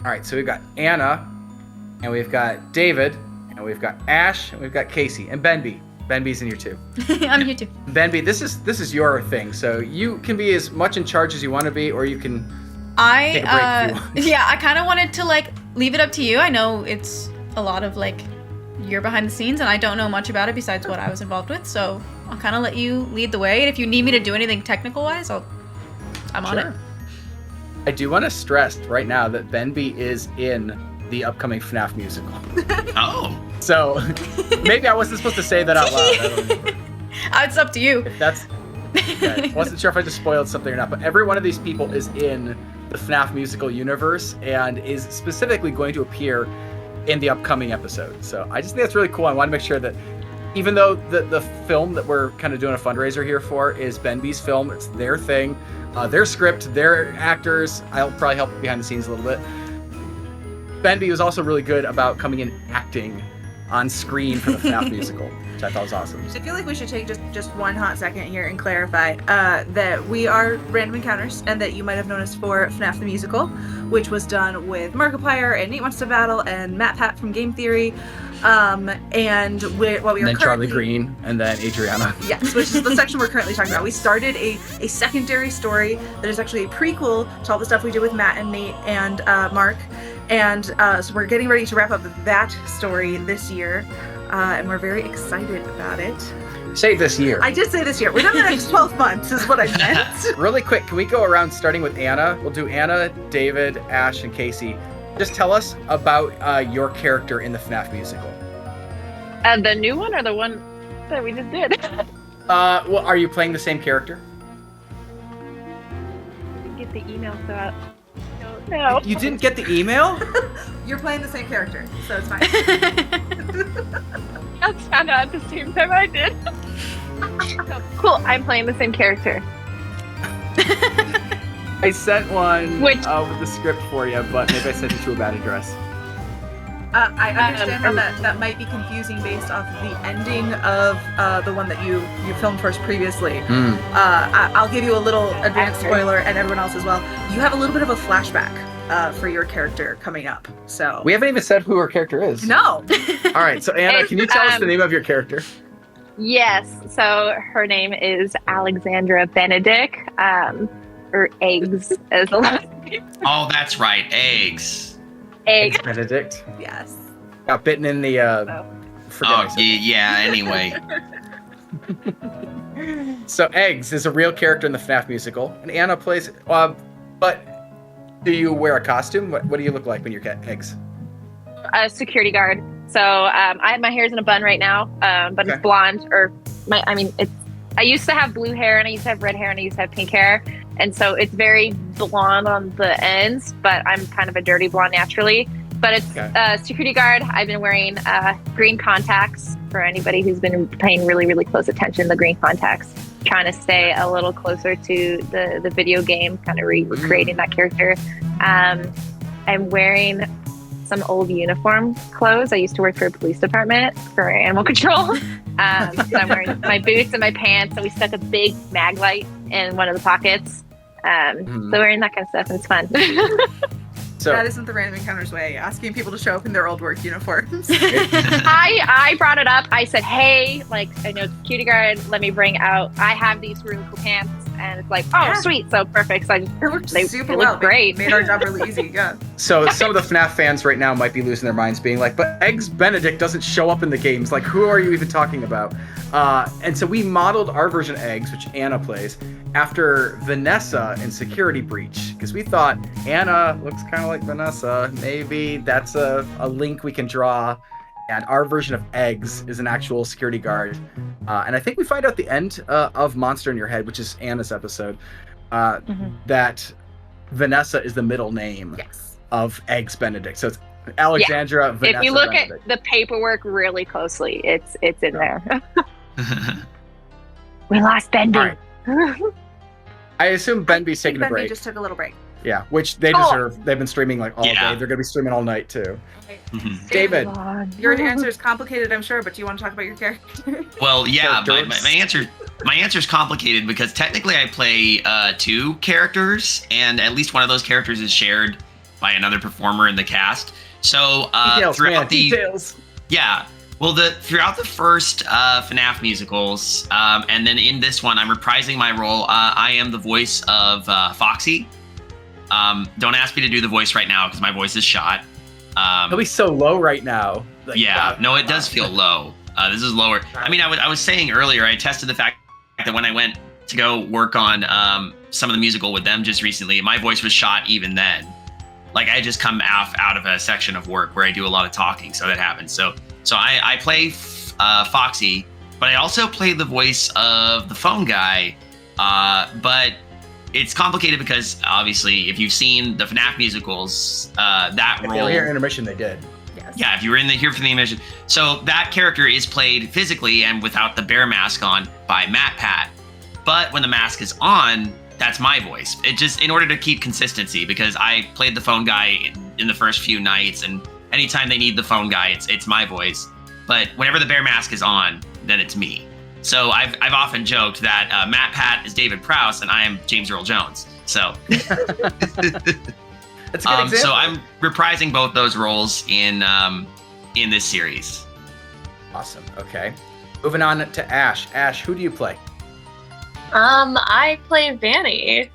All right, so we've got Anna, and we've got David, and we've got Ash, and we've got Casey, and Benby. Benby's in here too. I'm here too. Benby, this is your thing, so you can be as much in charge as you want to be, or you can take a break if you want. Yeah, I kind of wanted to like leave it up to you. I know it's a lot of like you're behind the scenes, and I don't know much about it besides what I was involved with, so I'll kind of let you lead the way. And if you need me to do anything technical wise, I'm on it. I do want to stress right now that Benby is in the upcoming FNAF musical. Oh. So maybe I wasn't supposed to say that out loud. I don't remember. It's up to you. If that's. Okay. Wasn't sure if I just spoiled something or not, but every one of these people is in the FNAF musical universe and is specifically going to appear in the upcoming episode. So I just think that's really cool. I want to make sure that even though the film that we're kind of doing a fundraiser here for is Benby's film, it's their thing, their script, their actors. I'll probably help behind the scenes a little bit. Benby was also really good about coming in acting on screen for the FNAF musical, which I thought was awesome. I feel like we should take just one hot second here and clarify that we are Random Encounters, and that you might have known us for FNAF the Musical, which was done with Markiplier and Nate Wants to Battle and Matt Pat from Game Theory. And then Charlie Green, and then Adriana. Yes, which is the section we're currently talking about. We started a secondary story that is actually a prequel to all the stuff we did with Matt and Nate and Mark. And so we're getting ready to wrap up that story this year. And we're very excited about it. Say this year. I did say this year. Within the next 12 months is what I meant. Really quick, can we go around starting with Anna? We'll do Anna, David, Ash, and Casey. Just tell us about your character in the FNAF musical. The new one or the one that we just did? Well, are you playing the same character? I didn't get the email, so I don't know. You didn't get the email? You're playing the same character, so it's fine. I found out at the same time I did. So, cool, I'm playing the same character. I sent one Which- with the script for you, but maybe I sent it to a bad address. I understand how that might be confusing based off of the ending of the one that you filmed for us previously. I'll give you a little advanced spoiler, and everyone else as well. You have a little bit of a flashback for your character coming up. So We haven't even said who her character is. No. All right, so Anna, can you tell us the name of your character? Yes, so her name is Alexandra Benedict, or Eggs as the last name. Oh, that's right. Eggs. Eggs. Benedict. Yes. Got bitten in the. Yeah, anyway. So Eggs is a real character in the FNAF musical, and Anna plays. But do you wear a costume? What do you look like when you're Eggs? A security guard. So my hair's in a bun right now, but Okay. it's blonde. I used to have blue hair, and I used to have red hair, and I used to have pink hair. And so it's very blonde on the ends, but I'm kind of a dirty blonde naturally. But it's security guard. I've been wearing green contacts for anybody who's been paying really, really close attention. The green contacts, trying to stay a little closer to the video game, kind of recreating that character. I'm wearing some old uniform clothes. I used to work for a police department for animal control. So I'm wearing my boots and my pants, and we stuck a big mag light in one of the pockets. So wearing that kind of stuff, and it's fun. So That isn't the Random Encounters way, asking people to show up in their old work uniforms. I brought it up. I said, hey, like, I know it's security guard. Let me bring out, I have these really cool pants. And it's like, oh, Yeah. sweet. So perfect. So I just, It worked they super look well. great. Made our job really easy. Yeah. So some of the FNAF fans right now might be losing their minds, being like, "But Eggs Benedict doesn't show up in the games. Like, who are you even talking about?" And so we modeled our version of Eggs, which Anna plays, after Vanessa in Security Breach, because we thought Anna looks kind of like Vanessa. Maybe that's a link we can draw. And our version of Eggs is an actual security guard. And I think we find out the end of Monster in Your Head, which is Anna's episode, that Vanessa is the middle name of Eggs Benedict. So it's Alexandra Vanessa If you look Benedict. at the paperwork really closely, it's in there. We lost Benby. All I assume Benby's taking a Benby break. just took a little break. Yeah, which they deserve. They've been streaming like all day. They're going to be streaming all night too. David. Your answer is complicated, I'm sure, but do you want to talk about your character? Well, yeah, Characters. my answer is complicated because technically I play two characters, and at least one of those characters is shared by another performer in the cast. So Details, throughout man, details. Yeah. Well, throughout the first FNAF musicals, and then in this one, I'm reprising my role. I am the voice of Foxy. Don't ask me to do the voice right now because my voice is shot. It'll be so low right now. Like, yeah, no, it does feel low. This is lower. I mean, I was saying earlier, I tested the fact that when I went to go work on some of the musical with them just recently, my voice was shot even then. Like I had just come out of a section of work where I do a lot of talking, so that happens. So I play Foxy, but I also play the voice of the phone guy. But it's complicated because obviously, if you've seen the FNAF musicals, that role. Here intermission, they did. Yes. Yeah, if you were here for the intermission. So that character is played physically and without the bear mask on by Matt Pat. But when the mask is on, that's my voice. It just in order to keep consistency because I played the phone guy in the first few nights, and anytime they need the phone guy, it's my voice. But whenever the bear mask is on, then it's me. So I've often joked that Matt Pat is David Prowse and I am James Earl Jones. So That's a good example. so I'm reprising both those roles in this series. Awesome. Okay. Moving on to Ash. Ash, who do you play? I play Vanny.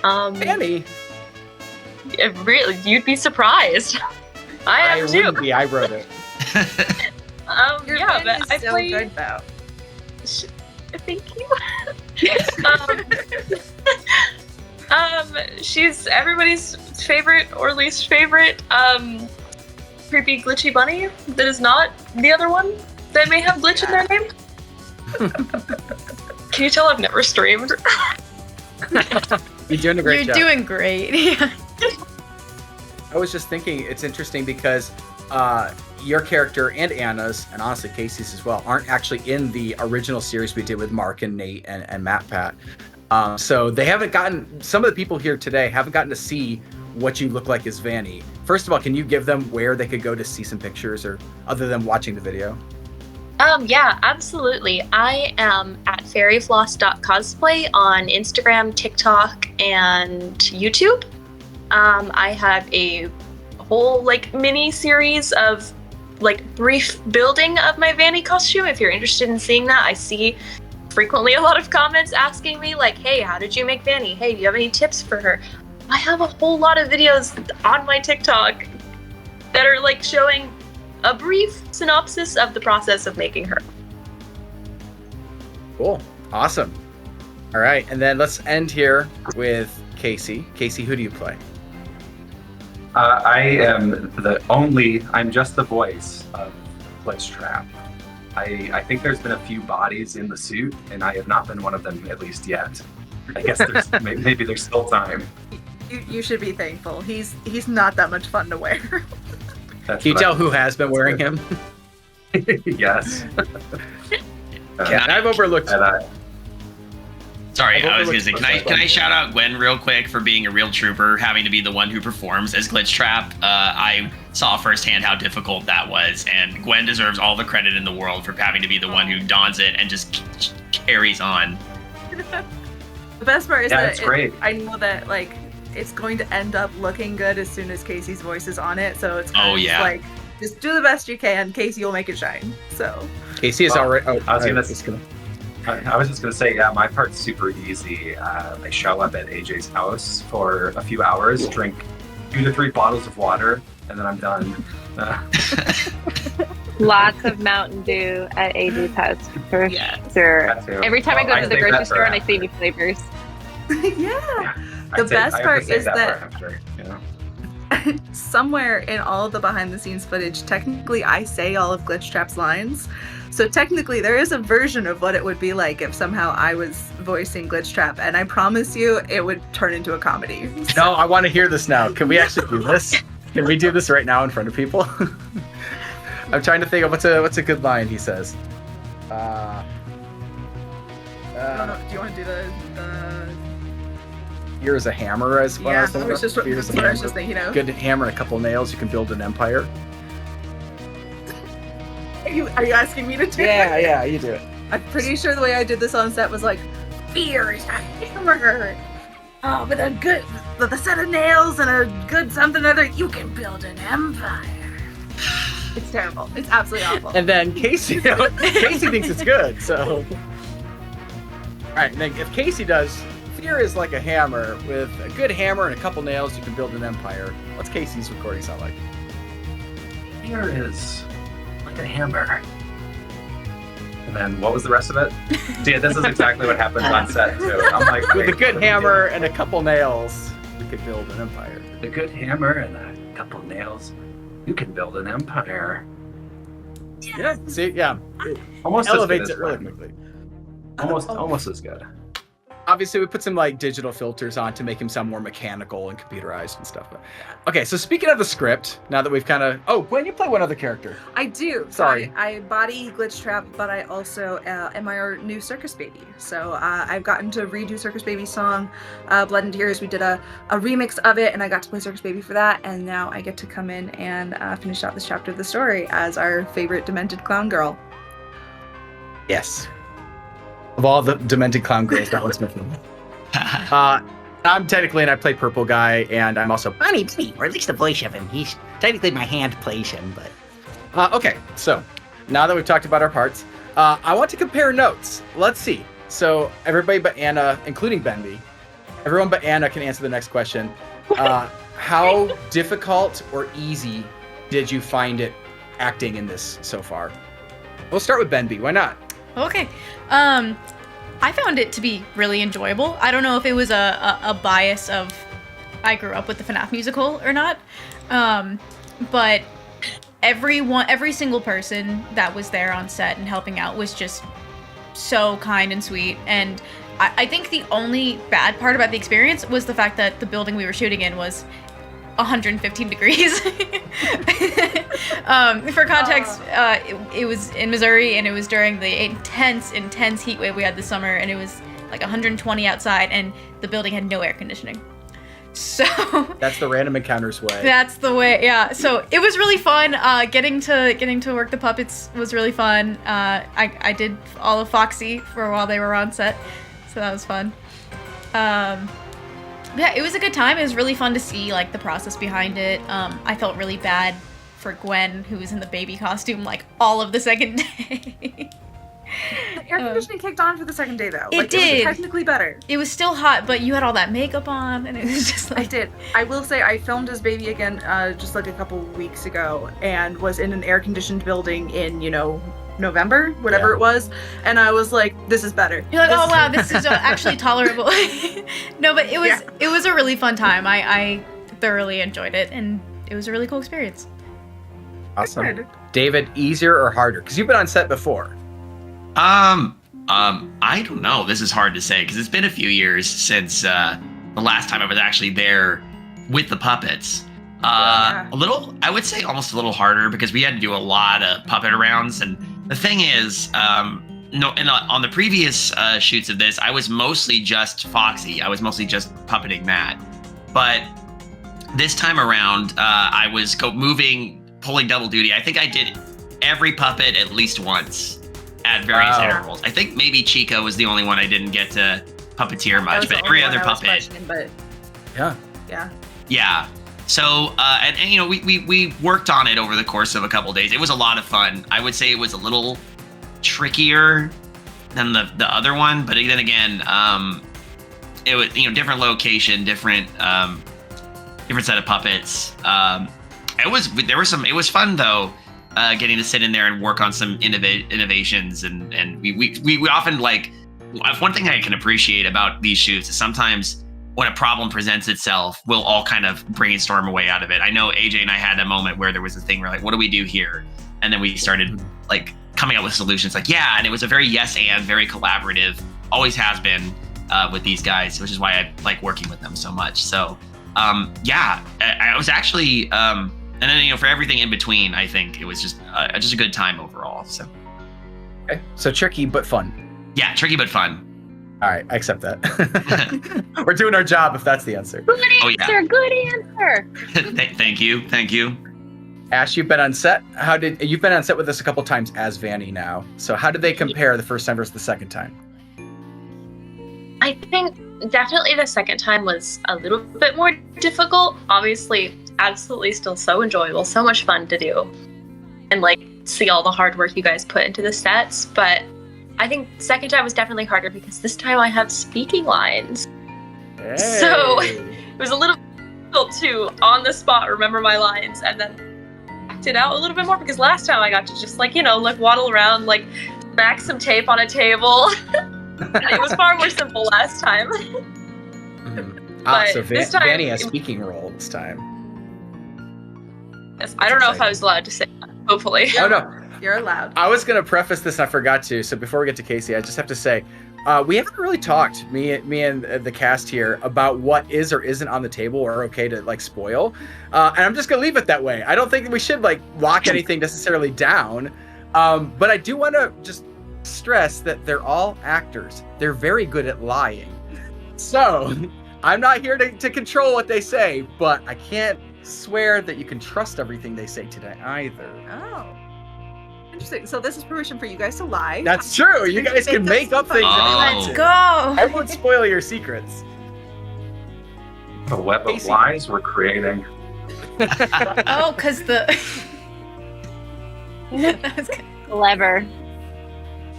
Vanny. Really, you'd be surprised. I am too. wouldn't be. I wrote it. Your Yeah, band but is I so play. good though. Thank you. She's everybody's favorite or least favorite creepy glitchy bunny that is not the other one that may have glitch in their name. Can you tell I've never streamed? You're doing a great job. You're doing great. Yeah. I was just thinking it's interesting because your character and Anna's, and honestly Casey's as well, aren't actually in the original series we did with Mark and Nate and Matt Pat. So they haven't gotten, some of the people here today haven't gotten to see what you look like as Vanny. First of all, can you give them where they could go to see some pictures or other than watching the video? Yeah, absolutely. I am at fairyfloss.cosplay on Instagram, TikTok, and YouTube. I have a whole mini series of brief building of my Vanny costume. If you're interested in seeing that, I see frequently a lot of comments asking me hey, how did you make Vanny? Hey, do you have any tips for her? I have a whole lot of videos on my TikTok that are showing a brief synopsis of the process of making her. Cool. Awesome. All right. And then let's end here with Casey. Casey, who do you play? I'm just the voice of Glitchtrap. I think there's been a few bodies in the suit, and I have not been one of them, at least yet. I guess there's maybe there's still time. You should be thankful. He's not that much fun to wear. Can you tell who has been wearing him? Yes. Yeah, I've overlooked. Sorry, I was gonna say, can I shout out Gwen real quick for being a real trooper, having to be the one who performs as Glitchtrap. I saw firsthand how difficult that was, and Gwen deserves all the credit in the world for having to be the one who dons it and just carries on. The best part is that it's great. I know that it's going to end up looking good as soon as Casey's voice is on it. So it's kind of just do the best you can. Casey will make it shine. So Casey is already. Oh, I was just gonna say, yeah, my part's super easy. I show up at AJ's house for a few hours, drink 2 to 3 bottles of water, and then I'm done. Lots of Mountain Dew at AJ's house for sure. That too. Every time I go to the save grocery that for store and I after. see new flavors. yeah. I The best have to part save is for that after, you know? somewhere in all of the behind the scenes footage, technically I say all of Glitchtrap's lines. So technically there is a version of what it would be like if somehow I was voicing Glitchtrap, and I promise you it would turn into a comedy. No, I want to hear this now. Can we actually do this? Can we do this right now in front of people? I'm trying to think of what's a good line he says. Do you want to do the Here's a hammer as well. yeah, I was just thinking of. Good hammer and a couple nails, you can build an empire. Are you asking me to do it? Yeah, you do it. I'm pretty sure the way I did this on set was fear is a hammer. Oh, with a set of nails and a good something other, you can build an empire. It's terrible. It's absolutely awful. And then Casey, Casey thinks it's good. So, all right. And then if Casey does, fear is like a hammer. With a good hammer and a couple nails, you can build an empire. What's Casey's recording sound like? Here is like a hammer. And then what was the rest of it? Yeah, this is exactly what happened on set too. I'm like, With a good hammer and a couple nails, you could build an empire. a good hammer and a couple nails, you can build an empire. Yeah. See, yeah. It Almost elevates as it good as really mine. quickly. Almost as good. Obviously, we put some like digital filters on to make him sound more mechanical and computerized and stuff. But, okay, so speaking of the script, now that we've kind of Gwen, you play one other character. I do. Sorry. So I body Glitchtrap, but I also am our new Circus Baby. So I've gotten to redo Circus Baby's song, Blood and Tears. We did a remix of it, and I got to play Circus Baby for that. And now I get to come in and finish out this chapter of the story as our favorite demented clown girl. Yes. Of all the demented clown girls, that one's my favorite. I'm technically, and I play Purple Guy, and I'm also Bunny, or at least the voice of him. He's technically my hand plays him, but okay. So now that we've talked about our parts, I want to compare notes. Let's see. So everybody but Anna, including Benby, everyone but Anna can answer the next question. How difficult or easy did you find it acting in this so far? We'll start with Benby. Why not? Okay. I found it to be really enjoyable. I don't know if it was a bias of I grew up with the FNAF musical or not, but every single person that was there on set and helping out was just so kind and sweet. And I think the only bad part about the experience was the fact that the building we were shooting in was 115 degrees. For context, it was in Missouri, and it was during the intense heat wave we had this summer, and it was like 120 outside, and the building had no air conditioning. So that's the random encounters way. That's the way, yeah. So it was really fun. Getting to work the puppets was really fun. I did all of Foxy for while they were on set, so that was fun. Yeah, it was a good time. It was really fun to see like the process behind it. I felt really bad for Gwen, who was in the baby costume like all of the second day. The air conditioning kicked on for the second day, though. It did. It was technically better. It was still hot, but you had all that makeup on, and it was just like... I did. I will say I filmed as Baby again just like a couple weeks ago, and was in an air-conditioned building in, November, whatever it was, and I was like, this is better. You're like, oh wow, this is actually tolerable. No, but it was a really fun time. I thoroughly enjoyed it, and it was a really cool experience. Awesome. Good. David, easier or harder? Because you've been on set before. I don't know. This is hard to say because it's been a few years since the last time I was actually there with the puppets. A little, I would say almost a little harder because we had to do a lot of puppet rounds. And the thing is, on the previous shoots of this, I was mostly just Foxy. I was mostly just puppeting that. But this time around, I was pulling double duty. I think I did every puppet at least once at various intervals. I think maybe Chica was the only one I didn't get to puppeteer much, but every other puppet. Yeah. So, we worked on it over the course of a couple days. It was a lot of fun. I would say it was a little trickier than the other one, but then again, it was different location, different set of puppets. It was fun though, getting to sit in there and work on some innovations, and we often one thing I can appreciate about these shoots is sometimes when a problem presents itself, we'll all kind of brainstorm a way out of it. I know AJ and I had a moment where there was a thing where what do we do here? And then we started coming up with solutions and it was a very very collaborative, always has been with these guys, which is why I like working with them so much. So I was actually, and then, for everything in between, I think it was just a good time overall. So. Okay. So tricky, but fun. Yeah. Tricky, but fun. All right, I accept that. We're doing our job if that's the answer. Good answer. Good answer. Thank you. Ash, you've been on set. You've been on set with us a couple times as Vanny now. So how did they compare the first time versus the second time? I I think definitely the second time was a little bit more difficult. Obviously, absolutely still so enjoyable, so much fun to do. And like see all the hard work you guys put into the sets. But I think second time was definitely harder because this time I have speaking lines. Hey. So it was a little difficult to on the spot remember my lines and then act it out a little bit more because last time I got to just like waddle around, like smack some tape on a table. It was far more simple last time. So this time, Vanny has speaking role this time. Yes, I don't know if I was allowed to say that. Hopefully. Oh no, You're allowed. I was gonna preface this. I forgot to. So before we get to Casey, I just have to say, we haven't really talked, me and the cast here, about what is or isn't on the table or okay to like spoil. And I'm just gonna leave it that way. I don't think we should like lock anything necessarily down. But I do want to just stress that they're all actors. They're very good at lying. So I'm not here to control what they say, but I can't swear that you can trust everything they say today either. Oh. Interesting. So this is permission for you guys to lie. That's true. You guys can make up things if you want Let's to. go. I won't spoil your secrets. The web of Casey. lies we're creating. Oh, because the. That was good. Clever.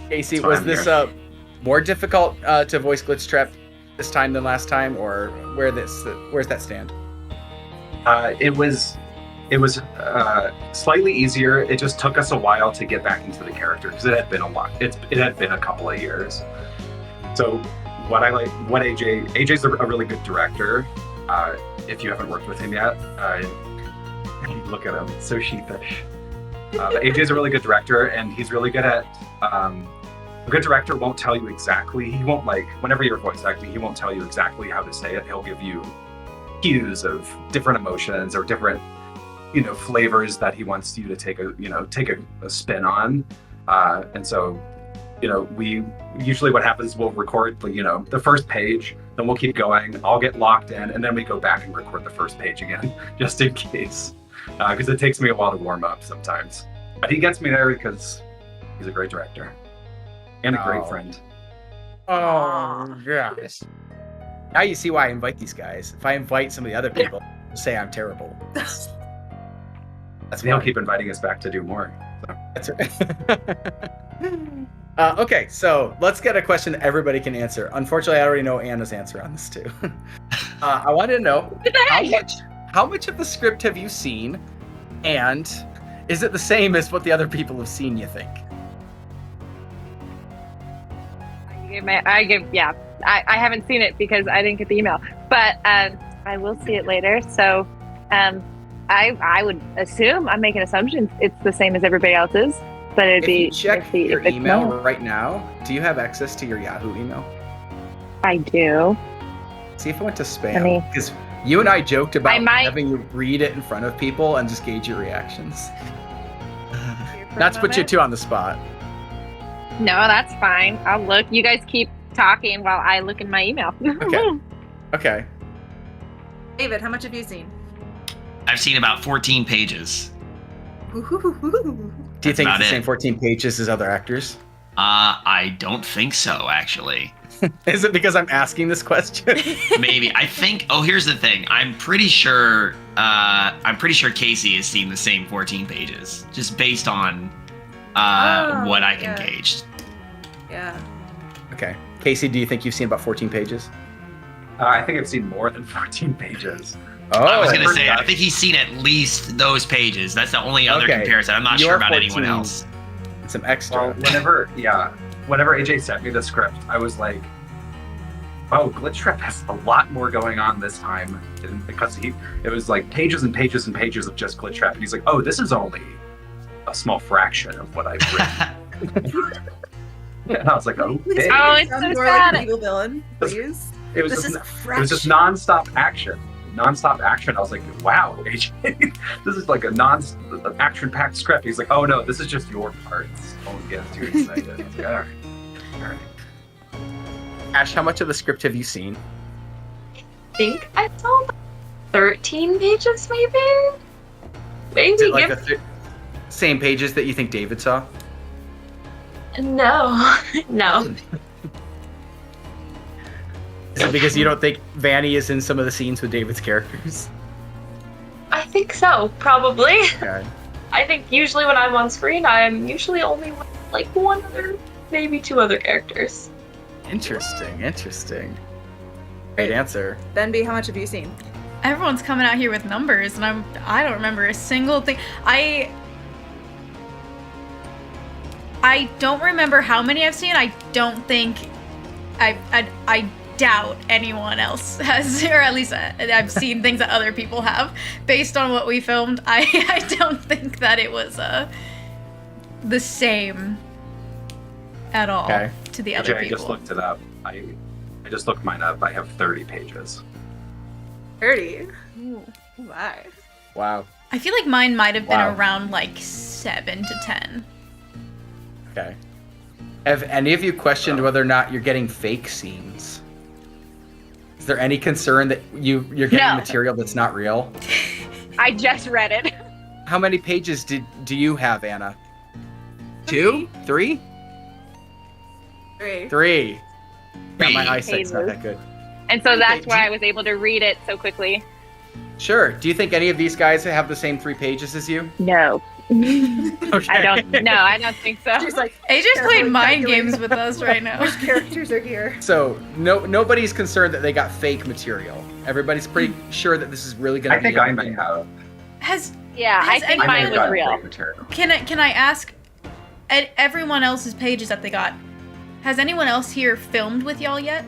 Casey, That's why was I'm this here. more difficult to voice Glitchtrap this time than last time, or where's that stand? It was slightly easier. It just took us a while to get back into the character because it had been a while. It had been a couple of years. So what AJ's a really good director. If you haven't worked with him yet, look at him, so sheepish. But AJ's a really good director, and he's really good at. A good director won't tell you exactly. He won't whenever you're voice acting, he won't tell you exactly how to say it. He'll give you cues of different emotions or different, flavors that he wants you to take a spin on. And so, we usually what happens is we'll record the first page, then we'll keep going. I'll get locked in, and then we go back and record the first page again, just in case, because it takes me a while to warm up sometimes. But he gets me there because he's a great director and a great friend. Oh gosh. Now you see why I invite these guys. If I invite some of the other people, they'll say I'm terrible. That's He'll fine. keep inviting us back to do more. So. That's right. Okay, so let's get a question that everybody can answer. Unfortunately, I already know Anna's answer on this too. I wanted to know how much of the script have you seen, and is it the same as what the other people have seen, you think? I haven't seen it because I didn't get the email, but I will see it later. So I would assume, I'm making assumptions, it's the same as everybody else's, but it'd If be you check if your it's email not. right now, do you have access to your Yahoo email? I do. See if it went to Let spam. me- Because you and I joked about I might- having you read it in front of people and just gauge your reactions. For a Not to put you moment. two on the spot. No, that's fine. I'll look. You guys keep talking while I look in my email. Okay. Okay. David, how much have you seen? I've seen about 14 pages. Do you That's think about it's the it. same 14 pages as other actors? I don't think so, actually. Is it because I'm asking this question? Maybe. I think. Oh, here's the thing. I'm pretty sure Casey has seen the same 14 pages, just based on what I can yeah. gauge. Yeah. Okay. Casey, do you think you've seen about 14 pages? I think I've seen more than 14 pages. Oh, I was gonna first say, I time. think he's seen at least those pages. That's the only other Okay. comparison. I'm not sure Your about anyone 14. else. some extra. Well, whenever AJ sent me the script, I was like, oh, Glitchtrap has a lot more going on this time, because it was like pages and pages and pages of just Glitchtrap, and he's like, oh, this is only a small fraction of what I've written. And I was like, oh, Please, Oh, it's sound so more sad. like an evil villain, please. it was This just is a it was just fraction. nonstop action. I was like, wow, AJ, this is like a action-packed script. He's like, oh no, this is just your parts. Don't get too excited. I was like, all right. Ash, how much of the script have you seen? I think I saw 13 pages, maybe? Maybe. Is it like give- the same pages that you think David saw? No. No. Is it because you don't think Vanny is in some of the scenes with David's characters? I think so, probably. Okay. I think usually when I'm on screen, I'm usually only with, like, one other, maybe two other characters. Interesting. Great answer. Benby, how much have you seen? Everyone's coming out here with numbers, and I don't remember a single thing. I don't remember how many I've seen. I don't think I doubt anyone else has, or at least I've seen things that other people have. Based on what we filmed, I don't think that it was the same at all to the other I people. just looked it up. I just looked mine up. I have 30 pages. 30. Ooh, my. Wow. I feel like mine might have been Wow. around like 7 to 10. Okay. Have any of you questioned whether or not you're getting fake scenes? Is there any concern that you're getting No. material that's not real? I just read it. How many pages do you have, Anna? 2? 3? 3. 3. Yeah, my Three eyesight's not pages. that good. And so that's Okay, why I was able to read it so quickly. Sure. Do you think any of these guys have the same 3 pages as you? No. Okay. I don't think so. She's like, AJ's carefully playing mind calculating games with us right now. which characters are here. So nobody's concerned that they got fake material. Everybody's pretty sure that this is really gonna I be. think I may have. Yeah, I Has think I may mine have was gotten real. fake material. Can I ask, at everyone else's pages that they got, has anyone else here filmed with y'all yet?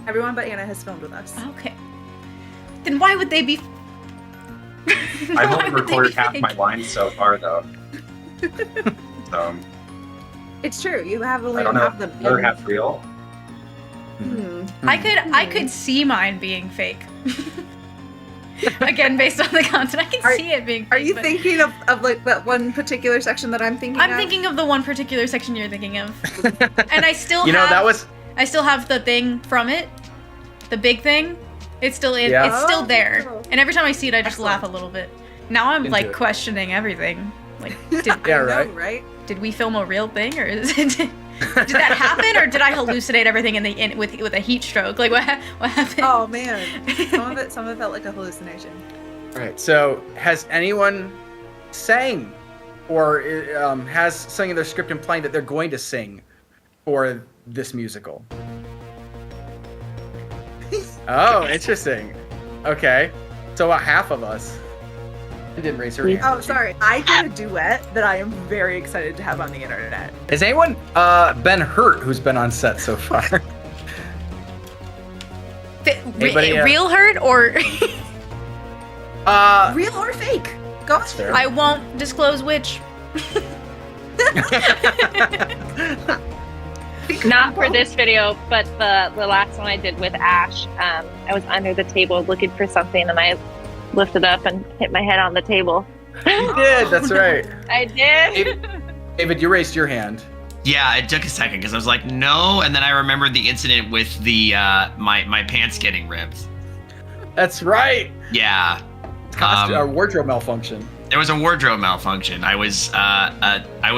Everyone but Anna has filmed with us. Okay. Then why would they be? I've Why only would they recorded be half fake? my lines so far, though. So It's true. You have only I don't know. half them. Another half real. I could see mine being fake. Again, based on the content, I can see it being fake. Are you but thinking of like that one particular section that I'm thinking of? I'm thinking of the one particular section you're thinking of. And I still You know, have that was I still have the thing from it. The big thing. It's still in Yeah. it's still there. Oh. And every time I see it I just Excellent. laugh a little bit. Now I'm Into like it. questioning everything. Like did, Yeah, I know, right. right? did we film a real thing, or is it, did that happen, or did I hallucinate everything with a heat stroke? Like what happened? Oh man, some of it felt like a hallucination. All right. So has anyone sang, or has sung in their script implying that they're going to sing for this musical? Oh, interesting. Okay. So about half of us didn't raise her hand. Oh, sorry. I did a duet that I am very excited to have on the internet. Has anyone been hurt who's been on set so far? Anybody, Real hurt or Real or fake? Go on. fair. I won't disclose which. Not for this video, but the last one I did with Ash. I was under the table looking for something, and I lifted up and hit my head on the table. You did. That's right. I did. David, you raised your hand. Yeah, it took a second because I was like, no, and then I remembered the incident with the my pants getting ripped. That's right. Yeah, A wardrobe malfunction. there was a wardrobe malfunction. I was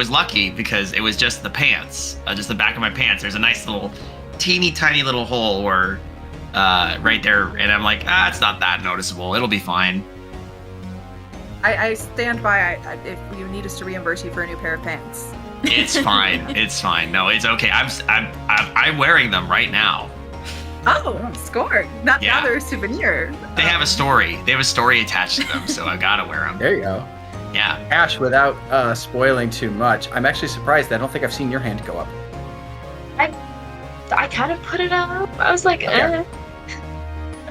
lucky because it was just the pants, just the back of my pants. There's a nice little, teeny tiny little hole where, right there, and I'm like, it's not that noticeable. It'll be fine. I stand by. If you need us to reimburse you for a new pair of pants. It's fine. It's fine. No, it's okay. I'm wearing them right now. Oh, score! Now Yeah. they're a souvenir. They have a story. They have a story attached to them, so I gotta wear them. There you go. Yeah. Ash, without spoiling too much, I'm actually surprised. I don't think I've seen your hand go up. I kind of put it up. I was like, Okay.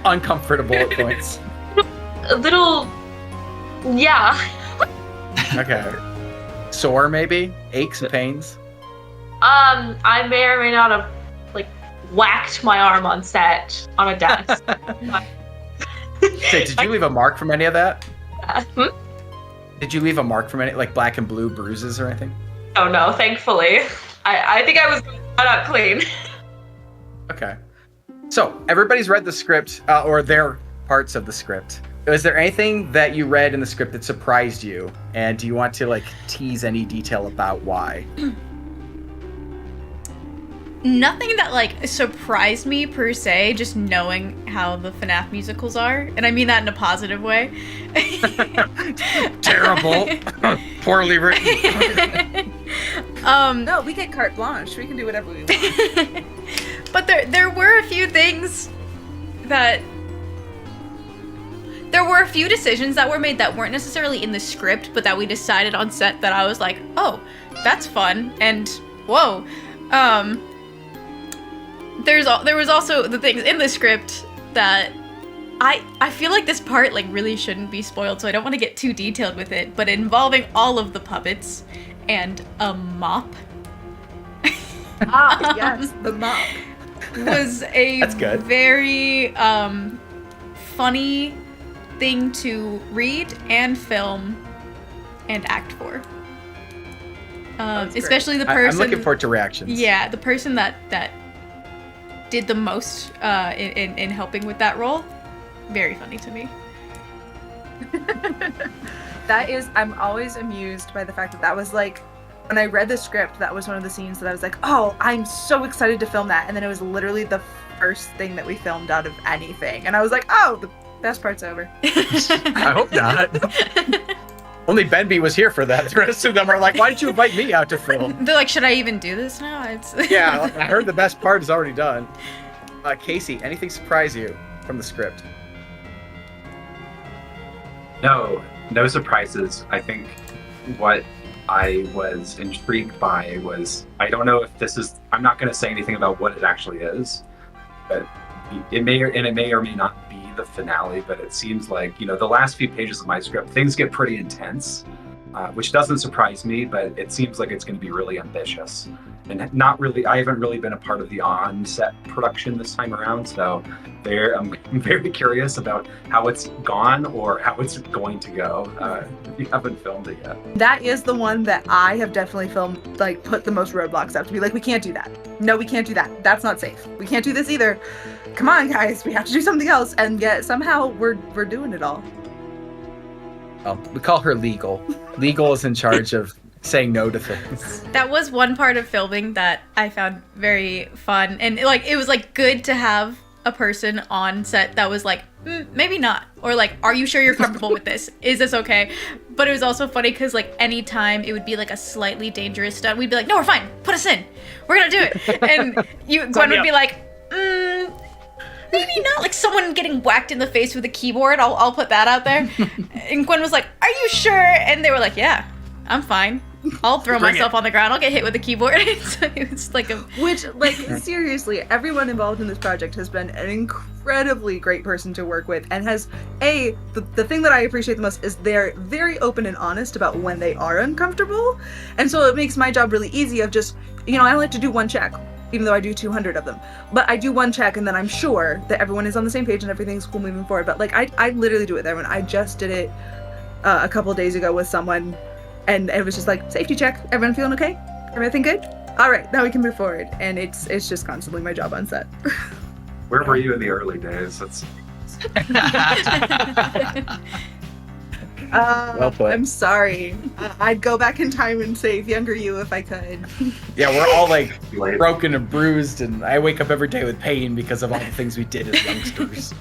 Uncomfortable at points. a little, yeah. Okay. Sore, maybe? Aches and pains? I may or may not have like whacked my arm on set on a desk. Okay, did you leave a mark from any of that? Hmm? Did you leave a mark from any, like black and blue bruises or anything? Oh no, thankfully. I think I was not clean. Okay. So, everybody's read the script, or their parts of the script. Was there anything that you read in the script that surprised you? And do you want to, like, tease any detail about why? nothing that like surprised me per se, just knowing how the FNAF musicals are, and I mean that in a positive way. Terrible. Poorly written. No, we get carte blanche. We can do whatever we want. But there were a few things that there were a few decisions that were made that weren't necessarily in the script, but that we decided on set that I was like, oh, that's fun, and whoa. There was also the things in the script that I feel like this part like really shouldn't be spoiled, so I don't want to get too detailed with it, but involving all of the puppets and a mop. Yes, the mop. Was a That's good. very funny thing to read and film and act for. Especially the person. I'm looking forward to reactions. Yeah, the person that did the most in helping with that role. Very funny to me. That is, I'm always amused by the fact that was like, when I read the script, that was one of the scenes that I was like, oh, I'm so excited to film that. And then it was literally the first thing that we filmed out of anything. And I was like, oh, the best part's over. I hope not. Only Benby was here for that. The rest of them are like, why did you invite me out to film? They're like, should I even do this now? Yeah, I heard the best part is already done. Casey, anything surprise you from the script? No surprises. I think what I was intrigued by was, I don't know if this is, I'm not going to say anything about what it actually is, but it may or may not be the finale, but it seems like, the last few pages of my script, things get pretty intense, which doesn't surprise me, but it seems like it's going to be really ambitious. And I haven't really been a part of the on-set production this time around, so I'm very curious about how it's gone or how it's going to go. If you haven't filmed it yet. That is the one that I have definitely filmed, like, put the most roadblocks up to be like, we can't do that. No, we can't do that. That's not safe. We can't do this either. Come on, guys, we have to do something else. And yet somehow we're doing it all. Well, we call her Legal. Legal is in charge of saying no to things. That was one part of filming that I found very fun, and like it was like good to have a person on set that was like, maybe not, or like, are you sure you're comfortable with this? Is this okay? But it was also funny because like anytime it would be like a slightly dangerous stunt, we'd be like, no, we're fine, put us in, we're gonna do it. And Gwen would be like, maybe not, like someone getting whacked in the face with a keyboard, I'll put that out there. And Gwen was like, are you sure? And they were like, yeah, I'm fine. I'll throw myself on the ground. I'll get hit with a keyboard. It's like a... Which, like, seriously, everyone involved in this project has been an incredibly great person to work with, and has, the thing that I appreciate the most is they're very open and honest about when they are uncomfortable, and so it makes my job really easy of just, I like to do one check, even though I do 200 of them. But I do one check, and then I'm sure that everyone is on the same page and everything's cool moving forward. But, like, I literally do it there. When I just did it a couple of days ago with someone, and it was just like, safety check, everyone feeling okay? Everything good? All right, now we can move forward. And it's just constantly my job on set. Where were you in the early days? Well put. I'm sorry. I'd go back in time and save younger you if I could. Yeah, we're all like broken and bruised, and I wake up every day with pain because of all the things we did as youngsters.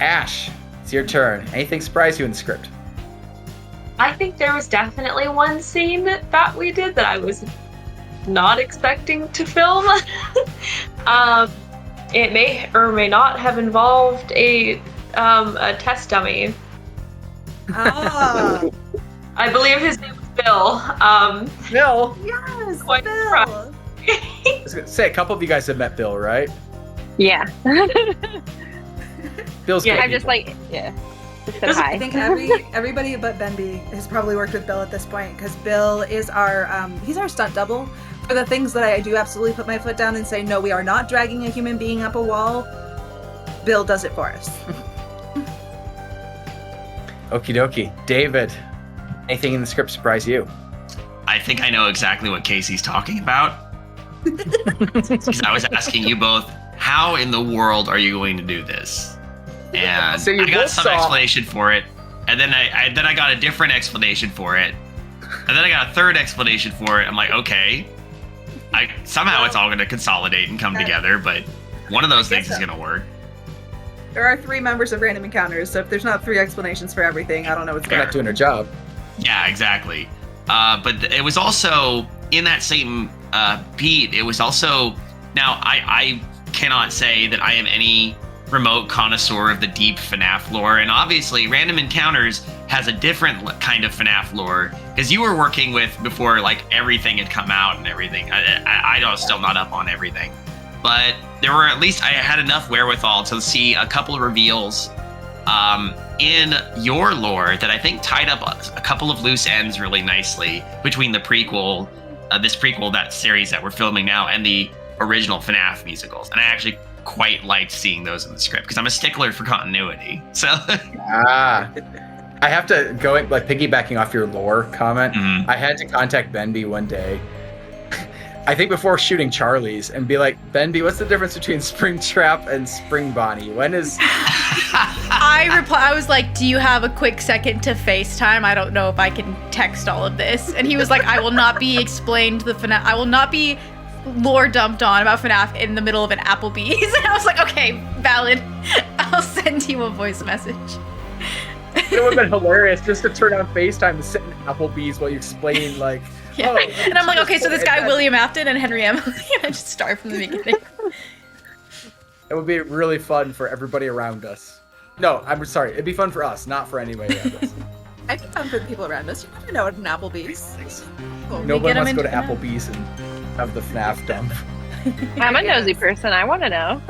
Ash, it's your turn. Anything surprise you in the script? I think there was definitely one scene that we did that I was not expecting to film. It may or may not have involved a test dummy. Ah, I believe his name was Bill. Bill. yes, Quite Bill. surprised. I was gonna say, a couple of you guys have met Bill, right? Yeah. Bill's I'm good just people. like, yeah. Just said hi. I think everybody but Benby has probably worked with Bill at this point, because Bill is he's our stunt double. For the things that I do absolutely put my foot down and say, no, we are not dragging a human being up a wall, Bill does it for us. Okie dokie. David, anything in the script surprise you? I think I know exactly what Casey's talking about. Because I was asking you both, how in the world are you going to do this? And So you I got both some saw- explanation for it, and then I got a different explanation for it, and then I got a third explanation for it. I'm like, okay. somehow it's all going to consolidate and come together, but one of those things is going to work. There are 3 members of Random Encounters, so if there's not 3 explanations for everything, I don't know what's They're going not doing their job. Yeah, exactly. But it was also in that same beat. It was also now I cannot say that I am any remote connoisseur of the deep FNAF lore, and obviously Random Encounters has a different kind of FNAF lore because you were working with before like everything had come out and everything. I was still not up on everything, but there were at least I had enough wherewithal to see a couple of reveals in your lore that I think tied up a couple of loose ends really nicely between the prequel, that series that we're filming now, and the original FNAF musicals. And I actually quite liked seeing those in the script because I'm a stickler for continuity. So I have to go in, like piggybacking off your lore comment. I had to contact Benby one day. I think before shooting Charlie's and be like, Benby, what's the difference between Springtrap and Spring Bonnie? When is... I was like, do you have a quick second to FaceTime? I don't know if I can text all of this. And he was like, I will not be explained the FNAF. I will not be lore dumped on about FNAF in the middle of an Applebee's. And I was like, okay, valid. I'll send you a voice message. It would have been hilarious just to turn on FaceTime and sit in Applebee's while you explain, like, yeah. And I'm like, okay, so this guy William Afton and Henry Emily, I just start from the beginning. It would be really fun for everybody around us. No, I'm sorry. It'd be fun for us, not for anybody around us. I'd be fun for the people around us. You never know at an Applebee's. Nobody wants to go to Applebee's and have the FNAF dump. I'm a nosy person. I want to know.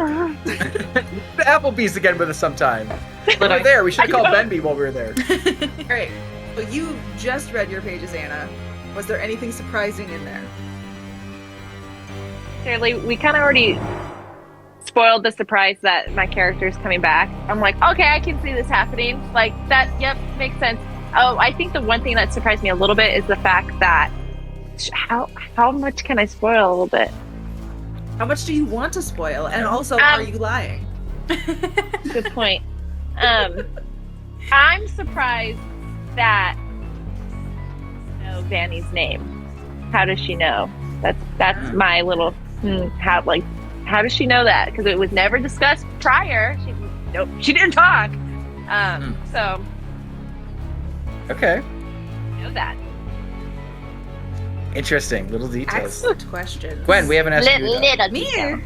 Applebee's again with us sometime. When we're there, we should call Benby while we were there. All right. So you just read your pages, Anna. Was there anything surprising in there? Clearly, we kind of already spoiled the surprise that my character's coming back. I'm like, okay, I can see this happening. Like that, yep, makes sense. Oh, I think the one thing that surprised me a little bit is the fact that how much can I spoil a little bit? How much do you want to spoil? And also, are you lying? Good point. I'm surprised that you know Vanny's name. How does she know? That's my little how does she know that? Because it was never discussed prior. She didn't talk. So okay. I know that. Interesting. Little details. Excellent question. Gwen, we haven't asked you. Little Me? detail.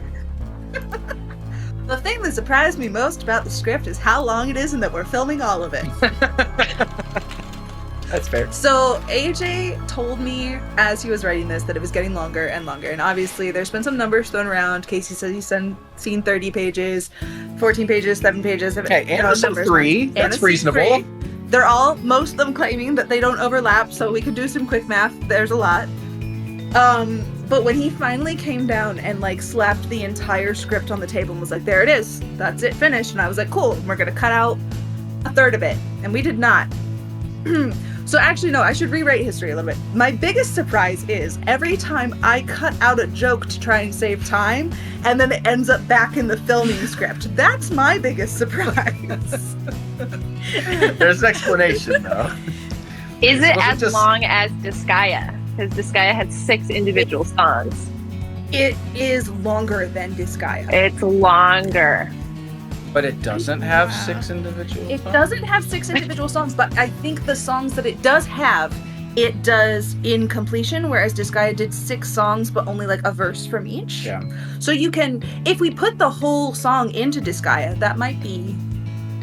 The thing that surprised me most about the script is how long it is and that we're filming all of it. That's fair. So AJ told me as he was writing this that it was getting longer and longer. And obviously there's been some numbers thrown around. Casey says he's seen 30 pages, 14 pages, 7 pages. Okay, Anna's seen 3. That's reasonable. They're all, most of them claiming that they don't overlap, so we could do some quick math. There's a lot. But when he finally came down and like slapped the entire script on the table and was like, there it is, that's it, finished. And I was like, cool, we're gonna cut out a third of it. And we did not. So actually, no, I should rewrite history a little bit. My biggest surprise is every time I cut out a joke to try and save time, and then it ends up back in the filming script. That's my biggest surprise. There's an explanation, though. Is it as long as Disgaea? Because Disgaea had 6 individual songs. It is longer than Disgaea. It's longer. But it doesn't have 6 individual songs? It doesn't have 6 individual songs, but I think the songs that it does have, it does in completion, whereas Disgaea did 6 songs, but only like a verse from each. Yeah. So you can, if we put the whole song into Disgaea, that might be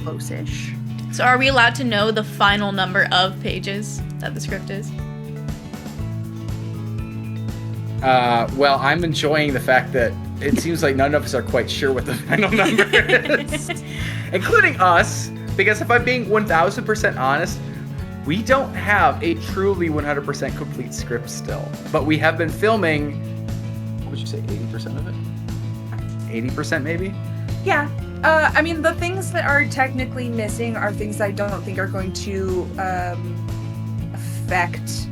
close-ish. So are we allowed to know the final number of pages that the script is? Well, I'm enjoying the fact that it seems like none of us are quite sure what the final number is. Including us, because if I'm being 1000% honest, we don't have a truly 100% complete script still. But we have been filming, what would you say, 80% of it? 80% maybe? Yeah. I mean, the things that are technically missing are things I don't think are going to affect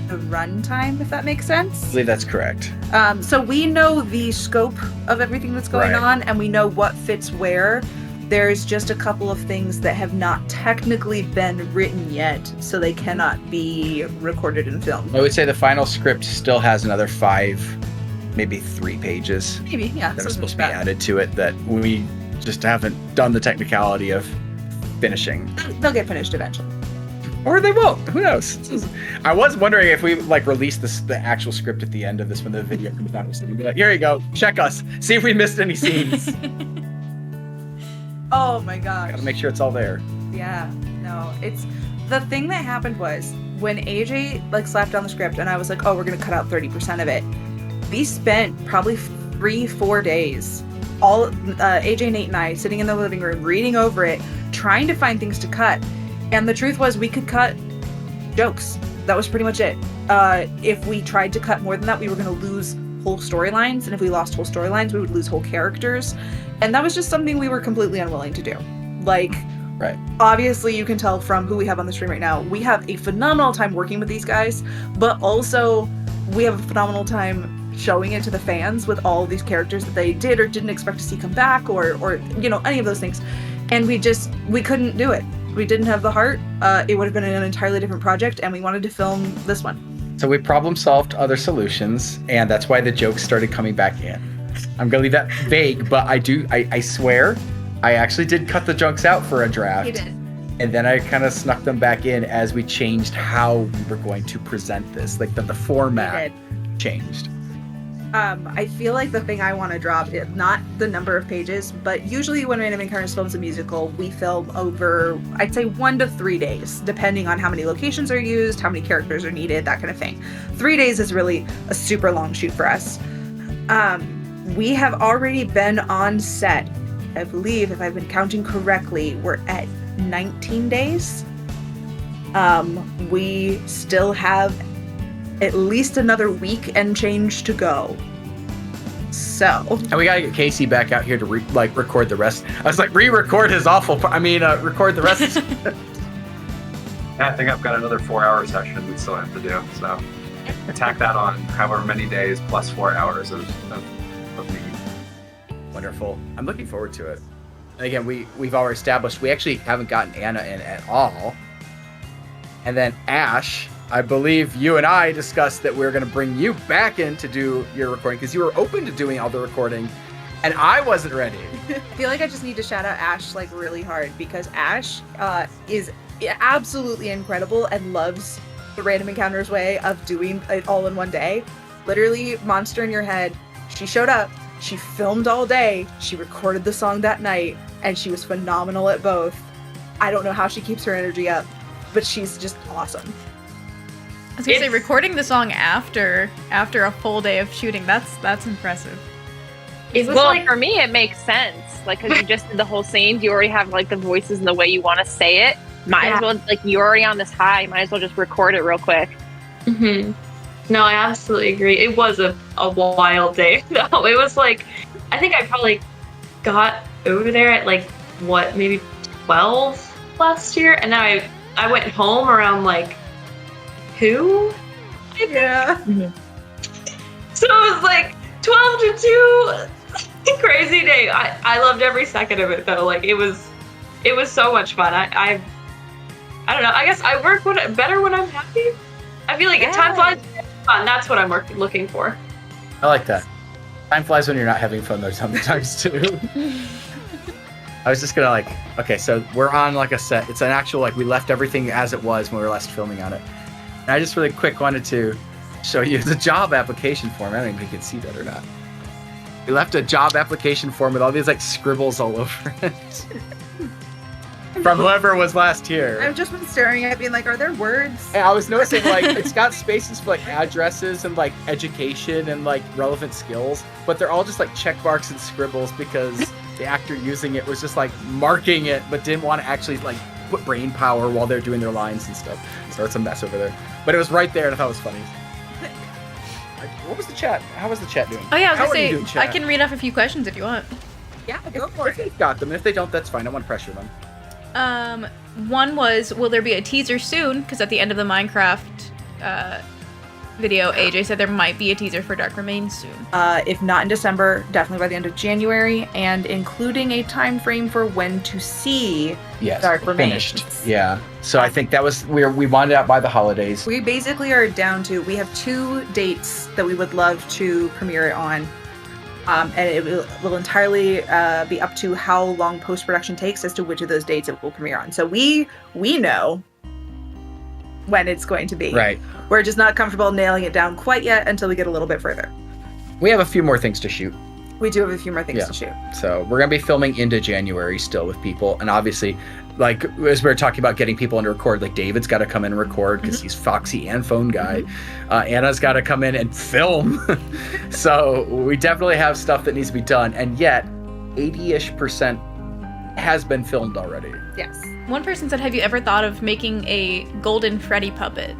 the runtime, if that makes sense. I believe that's correct. So we know the scope of everything that's going on, and we know what fits where. There's just a couple of things that have not technically been written yet, so they cannot be recorded and filmed. I would say the final script still has another 5 maybe 3 pages Maybe, yeah. that are something supposed to like be that. added to it that we just haven't done the technicality of finishing. They'll get finished eventually. Or they won't. Who knows? I was wondering if we like release the actual script at the end of this when the video comes out. We'd be like, here you go, check us, see if we missed any scenes. Oh my gosh. Gotta make sure it's all there. Yeah, no, it's the thing that happened was when AJ like slapped down the script and I was like, oh, we're gonna cut out 30% of it. We spent probably 3-4 days, all AJ, Nate, and I sitting in the living room reading over it, trying to find things to cut. And the truth was, we could cut jokes. That was pretty much it. If we tried to cut more than that, we were gonna lose whole storylines, and if we lost whole storylines, we would lose whole characters. And that was just something we were completely unwilling to do. Like, right. Obviously you can tell from who we have on the stream right now, we have a phenomenal time working with these guys, but also we have a phenomenal time showing it to the fans with all these characters that they did or didn't expect to see come back, or you know, any of those things. And we couldn't do it. We didn't have the heart. It would have been an entirely different project, and we wanted to film this one. So we problem solved other solutions, and that's why the jokes started coming back in. I'm gonna leave that vague, but I swear, I actually did cut the jokes out for a draft. He did. And then I kind of snuck them back in as we changed how we were going to present this. Like the format changed. I feel like the thing I want to drop is not the number of pages, but usually when Random Encounters films a musical, we film over, I'd say 1 to 3 days, depending on how many locations are used, how many characters are needed, that kind of thing. 3 days is really a super long shoot for us. We have already been on set. I believe, if I've been counting correctly, we're at 19 days. We still have at least another week and change to go. So. And we gotta get Casey back out here to record the rest. I was like, re-record his awful part. Record the rest. Yeah, I think I've got another 4-hour session we still have to do. So tack that on however many days plus 4 hours of me. Wonderful. I'm looking forward to it. And again, we've already established we actually haven't gotten Anna in at all. And then Ash, I believe you and I discussed that we were going to bring you back in to do your recording because you were open to doing all the recording, and I wasn't ready. I feel like I just need to shout out Ash like really hard because Ash is absolutely incredible and loves the Random Encounters way of doing it all in one day. Literally, Monster in Your Head. She showed up, she filmed all day, she recorded the song that night, and she was phenomenal at both. I don't know how she keeps her energy up, but she's just awesome. I was gonna say, recording the song after a full day of shooting, that's impressive. It was Well, like, for me, it makes sense. Like, because you just did the whole scene, you already have like the voices and the way you want to say it. Might as well, like, you're already on this high. Might as well just record it real quick. mm-hmm. No, I absolutely agree. It was a wild day. No, it was like, I think I probably got over there at like, maybe 12 last year. And then I went home around like 2? Yeah. So it was like 12 to 2. Crazy day. I loved every second of it though. Like it was so much fun. I don't know. I guess I work better when I'm happy. I feel like time flies. Fun. That's what I'm looking for. I like that. Time flies when you're not having fun though sometimes too. I was just gonna okay, so we're on like a set. It's an actual we left everything as it was when we were last filming on it. And I just really quick wanted to show you the job application form. I don't even think you can see that or not. We left a job application form with all these scribbles all over it. From whoever was last here. I've just been staring at it being like, are there words? And I was noticing it's got spaces for addresses and education and relevant skills, but they're all just check marks and scribbles because the actor using it was just marking it but didn't want to actually put brain power while they're doing their lines and stuff. So it's a mess over there. But it was right there and I thought it was funny. What was the chat? How was the chat doing? Oh yeah, I was How gonna are you doing, say, chat? I can read off a few questions if you want. Yeah, go for If they've got them. If they don't, that's fine. I want to pressure them. One was, will there be a teaser soon? Because at the end of the Minecraft video, AJ said there might be a teaser for Dark Remains soon. If not in December, definitely by the end of January, and including a time frame for when to see Dark Remains. Finished. Yeah. So I think that was we wanted out by the holidays. We basically are down to, we have 2 dates that we would love to premiere it on. And it will entirely be up to how long post-production takes as to which of those dates it will premiere on. So we know when it's going to be. Right. We're just not comfortable nailing it down quite yet until we get a little bit further. We have a few more things to shoot. We do have a few more things to shoot. So we're going to be filming into January still with people. And obviously, like, as we were talking about getting people in to record, like David's got to come in and record because he's Foxy and phone guy. Anna's got to come in and film. So we definitely have stuff that needs to be done. And yet, 80-ish% has been filmed already. Yes. One person said, have you ever thought of making a Golden Freddy puppet?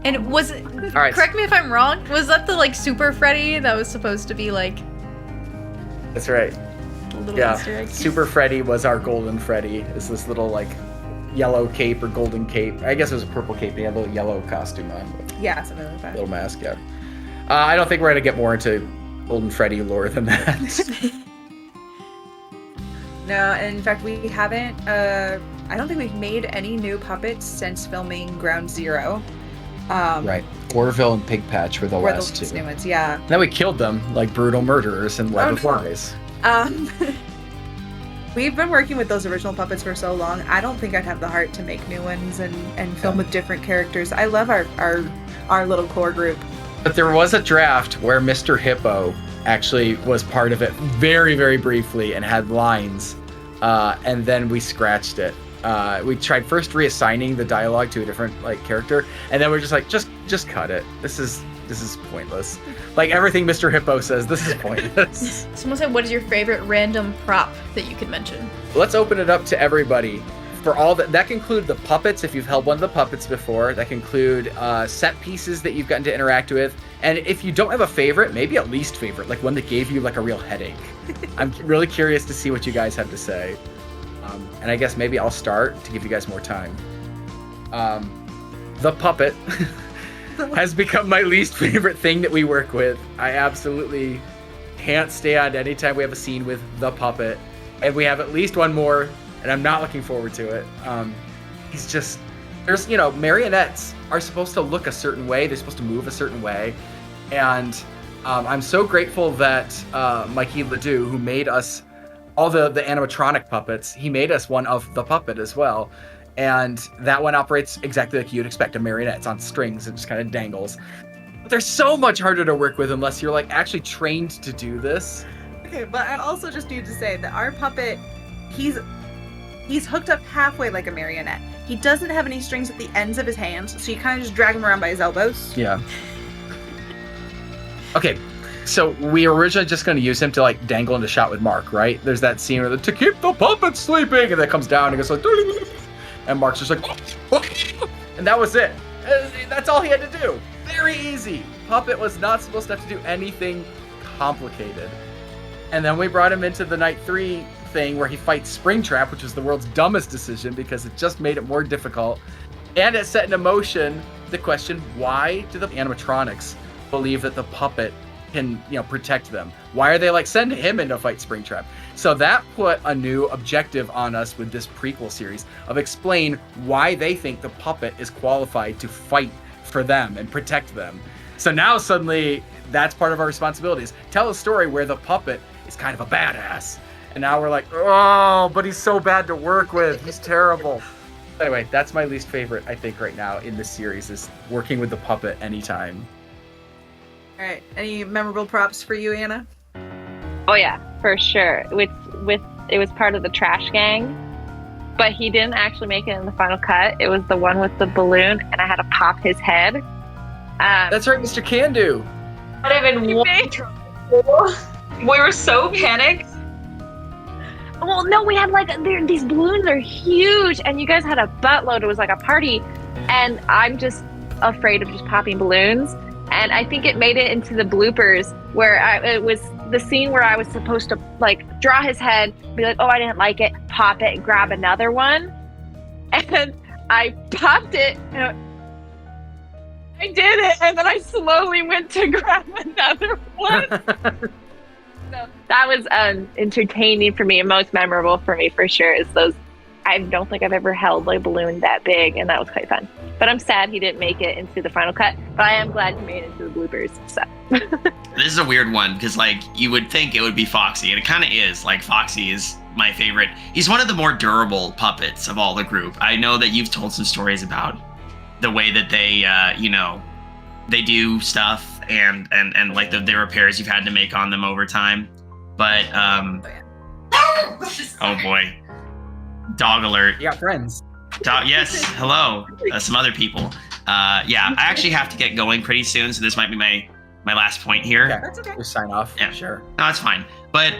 And was it, correct me if I'm wrong, was that the like Super Freddy that was supposed to be like... That's right. Little Easter egg? Super Freddy was our Golden Freddy. It's this little like yellow cape or golden cape. I guess it was a purple cape. He had a little yellow costume on. Yeah, something like that. Little mask, yeah. I don't think we're going to get more into Golden Freddy lore than that. No, and in fact, we haven't, I don't think we've made any new puppets since filming Ground Zero. Right. Orville and Pig Patch were the last 2. New ones, yeah. And then we killed them like brutal murderers in Web of Lies. We've been working with those original puppets for so long. I don't think I'd have the heart to make new ones and film with different characters. I love our little core group. But there was a draft where Mr. Hippo actually was part of it very, very briefly and had lines. And then we scratched it. We tried first reassigning the dialogue to a different like character, and then we're just like, just cut it. This is pointless. Like everything Mr. Hippo says, this is pointless. Someone said, what is your favorite random prop that you could mention? Let's open it up to everybody. For all that can include the puppets, if you've held one of the puppets before. That can include set pieces that you've gotten to interact with. And if you don't have a favorite, maybe a least favorite, like one that gave you like a real headache. I'm really curious to see what you guys have to say. And I guess maybe I'll start to give you guys more time. The puppet has become my least favorite thing that we work with. I absolutely can't stand anytime we have a scene with the puppet. And we have at least one more, and I'm not looking forward to it. He's just, there's, marionettes are supposed to look a certain way. They're supposed to move a certain way. And I'm so grateful that Mikey Ledoux, who made us all the animatronic puppets, he made us one of the puppet as well. And that one operates exactly like you'd expect a marionette. It's on strings and just kind of dangles. But they're so much harder to work with unless you're like actually trained to do this. Okay, but I also just need to say that our puppet, he's hooked up halfway like a marionette. He doesn't have any strings at the ends of his hands, so you kind of just drag him around by his elbows. Yeah. Okay, so we were originally just going to use him to like dangle into shot with Mark, right? There's that scene where to keep the puppet sleeping, and then it comes down and goes like, and Mark's just like, and that was it. That's all he had to do. Very easy. Puppet was not supposed to have to do anything complicated. And then we brought him into the night 3 thing where he fights Springtrap, which was the world's dumbest decision because it just made it more difficult. And it set into motion the question, why do the animatronics believe that the puppet can, protect them? Why are they like, send him in to fight Springtrap? So that put a new objective on us with this prequel series of explain why they think the puppet is qualified to fight for them and protect them. So now suddenly that's part of our responsibilities. Tell a story where the puppet is kind of a badass. And now we're like, oh, but he's so bad to work with. He's terrible. Anyway, that's my least favorite, I think, right now in this series is working with the puppet anytime. All right. Any memorable props for you, Anna? Oh yeah, for sure. With it was part of the trash gang, but he didn't actually make it in the final cut. It was the one with the balloon, and I had to pop his head. That's right, Mr. Candu. Not even one. We were so panicked. Well, no, we had these balloons are huge, and you guys had a buttload. It was like a party, and I'm just afraid of just popping balloons. And I think it made it into the bloopers where it was the scene where I was supposed to draw his head, be like, oh, I didn't like it, pop it, and grab another one. And I popped it, and I did it, and then I slowly went to grab another one. So that was entertaining for me and most memorable for me for sure. Is those. I don't think I've ever held like a balloon that big, and that was quite fun. But I'm sad he didn't make it into the final cut. But I am glad he made it into the bloopers. So. This is a weird one because like you would think it would be Foxy, and it kind of is. Like Foxy is my favorite. He's one of the more durable puppets of all the group. I know that you've told some stories about the way that they, they do stuff and like the repairs you've had to make on them over time. But oh boy. Dog alert. You got friends. Yes, hello. Some other people. Yeah, I actually have to get going pretty soon, so this might be my last point here. Okay. That's okay. Just sign off. Yeah. Sure. No, it's fine. But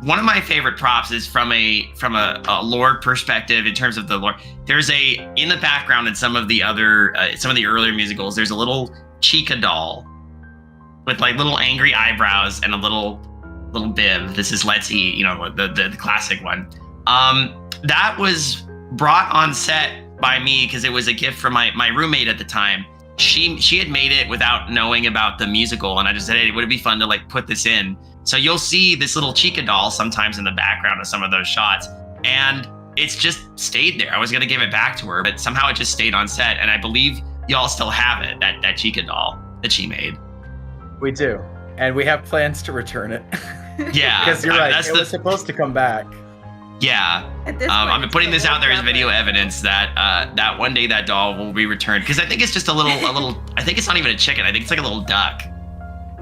one of my favorite props is from a lore perspective in terms of the lore. There's in the background in some of the earlier musicals, there's a little Chica doll with like little angry eyebrows and a little bib. This is Let's Eat, the classic one. That was brought on set by me because it was a gift from my roommate at the time. She had made it without knowing about the musical, and I just said, hey, would it be fun to like put this in? So you'll see this little Chica doll sometimes in the background of some of those shots, and it's just stayed there. I was gonna give it back to her, but somehow it just stayed on set, and I believe y'all still have it, that Chica doll that she made. We do, and we have plans to return it. Yeah, because you're right. It was supposed to come back. Yeah, I'm putting this out there as video evidence that that one day that doll will be returned, because I think it's just a little. I think it's not even a chicken. I think it's like a little duck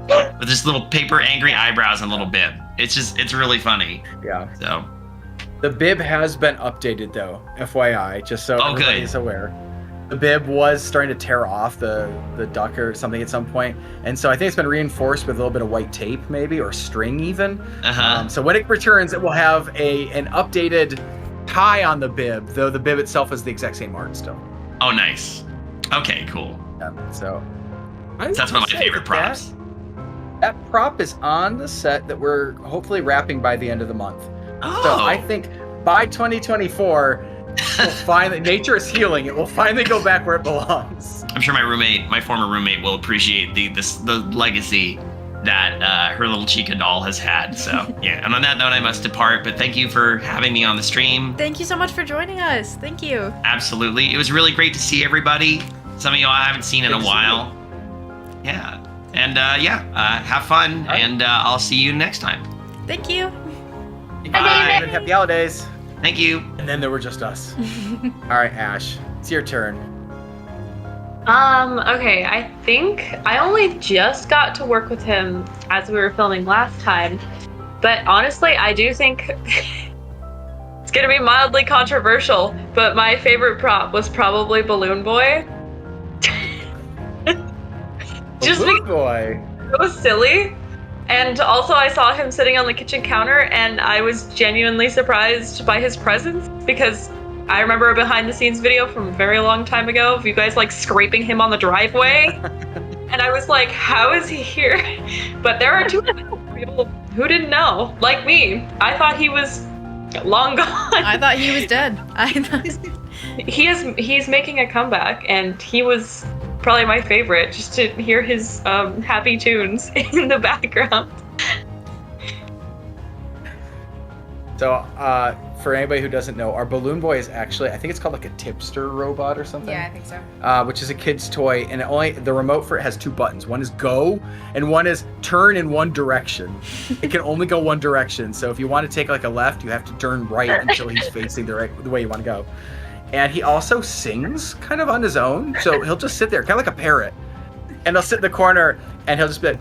with just little paper angry eyebrows and a little bib. It's really funny. Yeah. So the bib has been updated though, FYI, just so everybody is aware. The bib was starting to tear off the duck or something at some point, and so I think it's been reinforced with a little bit of white tape, maybe, or string even. So when it returns, it will have an updated tie on the bib, though the bib itself is the exact same art still. Oh, nice. Okay, cool. Yeah, so that's one of my favorite props. That prop is on the set that we're hopefully wrapping by the end of the month. Oh. So I think by 2024. Nature is healing. It will finally go back where it belongs. I'm sure my former roommate, will appreciate the legacy that her little Chica doll has had. So yeah, and on that note, I must depart. But thank you for having me on the stream. Thank you so much for joining us. Thank you. Absolutely, it was really great to see everybody. Some of y'all I haven't seen in a while. Yeah, and have fun, and I'll see you next time. Thank you. Bye. Happy holidays. Thank you. And then there were just us. All right, Ash, it's your turn. Okay, I think I only just got to work with him as we were filming last time, but honestly, I do think it's gonna be mildly controversial, but my favorite prop was probably Balloon Boy. Balloon Boy. It was silly. And also I saw him sitting on the kitchen counter, and I was genuinely surprised by his presence, because I remember a behind the scenes video from a very long time ago of you guys like scraping him on the driveway. And I was like, how is he here? But there are two people who didn't know, like me. I thought he was long gone. I thought he was dead. He's making a comeback, and he was probably my favorite, just to hear his happy tunes in the background. So, for anybody who doesn't know, our Balloon Boy is actually, I think it's called like a tipster robot or something. Yeah, I think so. Which is a kid's toy, and the remote for it has two buttons. One is go, and one is turn in one direction. It can only go one direction, so if you want to take like a left, you have to turn right until he's facing the way you want to go. And he also sings kind of on his own, so he'll just sit there, kind of like a parrot, and he'll sit in the corner, and he'll just be like,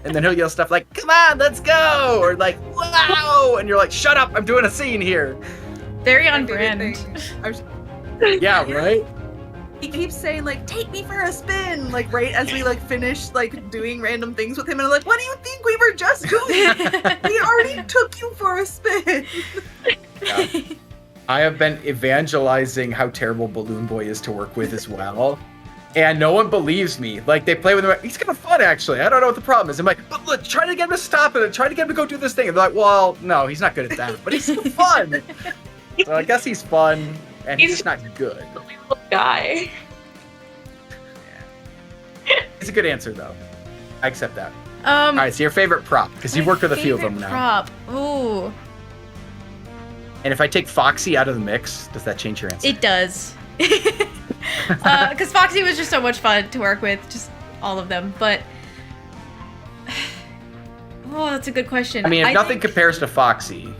and then he'll yell stuff like, come on, let's go, or like, wow, and you're like, shut up, I'm doing a scene here. Very on brand. Yeah, right? He keeps saying like, take me for a spin, like right as we like finish like doing random things with him, and I'm like, what do you think we were just doing? We already took you for a spin. Yeah. I have been evangelizing how terrible Balloon Boy is to work with as well. And no one believes me. Like, they play with him, like, he's kind of fun, actually. I don't know what the problem is. I'm like, but look, try to get him to stop it. Try to get him to go do this thing. And they're like, well, no, he's not good at that. But he's still fun. So I guess he's fun, and he's just not good. guy. It's a good answer though. I accept that. All right, so your favorite prop, because you've worked with a few of them now. Prop. Ooh. And if I take Foxy out of the mix, does that change your answer? It does. Because Foxy was just so much fun to work with, just all of them. But oh, that's a good question. I mean, if nothing think compares to Foxy,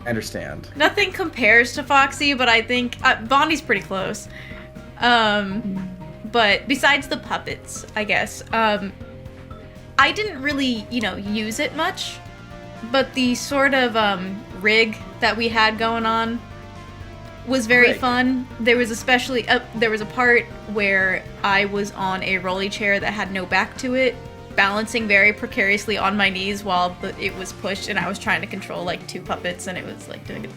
I understand. nothing compares to Foxy, but I think Bonnie's pretty close. But besides the puppets, I guess, I didn't really, use it much. But the sort of rig that we had going on was very fun. There was especially there was a part where I was on a rolly chair that had no back to it, balancing very precariously on my knees while it was pushed, and I was trying to control like 2 puppets, and it was like doing it.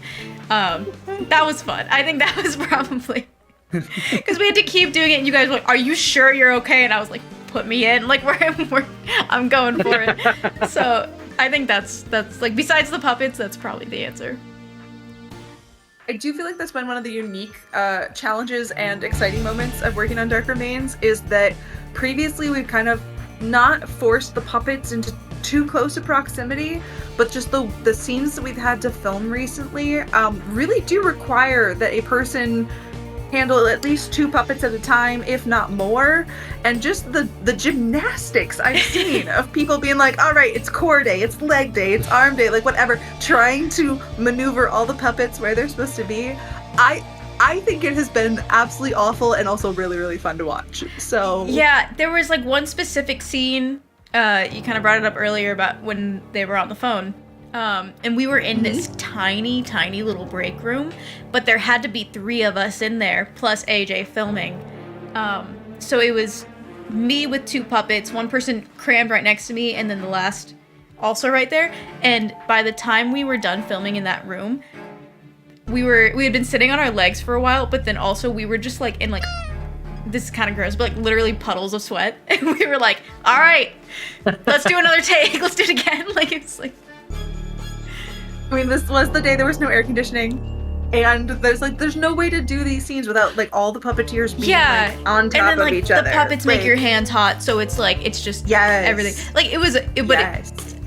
That was fun. I think that was probably because we had to keep doing it, and you guys were like, "Are you sure you're okay?" And I was like, "Put me in, like I'm going for it." So I think that's like, besides the puppets, that's probably the answer. I do feel like that's been one of the unique challenges and exciting moments of working on Dark Remains, is that previously we've kind of not forced the puppets into too close a proximity, but just the scenes that we've had to film recently really do require that a person handle at least 2 puppets at a time, if not more. And just the gymnastics I've seen of people being like, all right, it's core day, it's leg day, it's arm day, like whatever, trying to maneuver all the puppets where they're supposed to be. I think it has been absolutely awful and also really, really fun to watch. So yeah, there was like one specific scene, you kind of brought it up earlier about when they were on the phone. And we were in this tiny, tiny little break room, but there had to be 3 of us in there, plus AJ filming. So it was me with 2 puppets, one person crammed right next to me, and then the last also right there. And by the time we were done filming in that room, we had been sitting on our legs for a while, but then also we were just like in like, this is kind of gross, but like literally puddles of sweat. And we were like, all right, let's do another take. Let's do it again. Like, it's like, I mean, this was the day there was no air conditioning, and there's no way to do these scenes without like all the puppeteers being like on top and then, like, of each other. The puppets make your hands hot, so it's like it's just everything. Like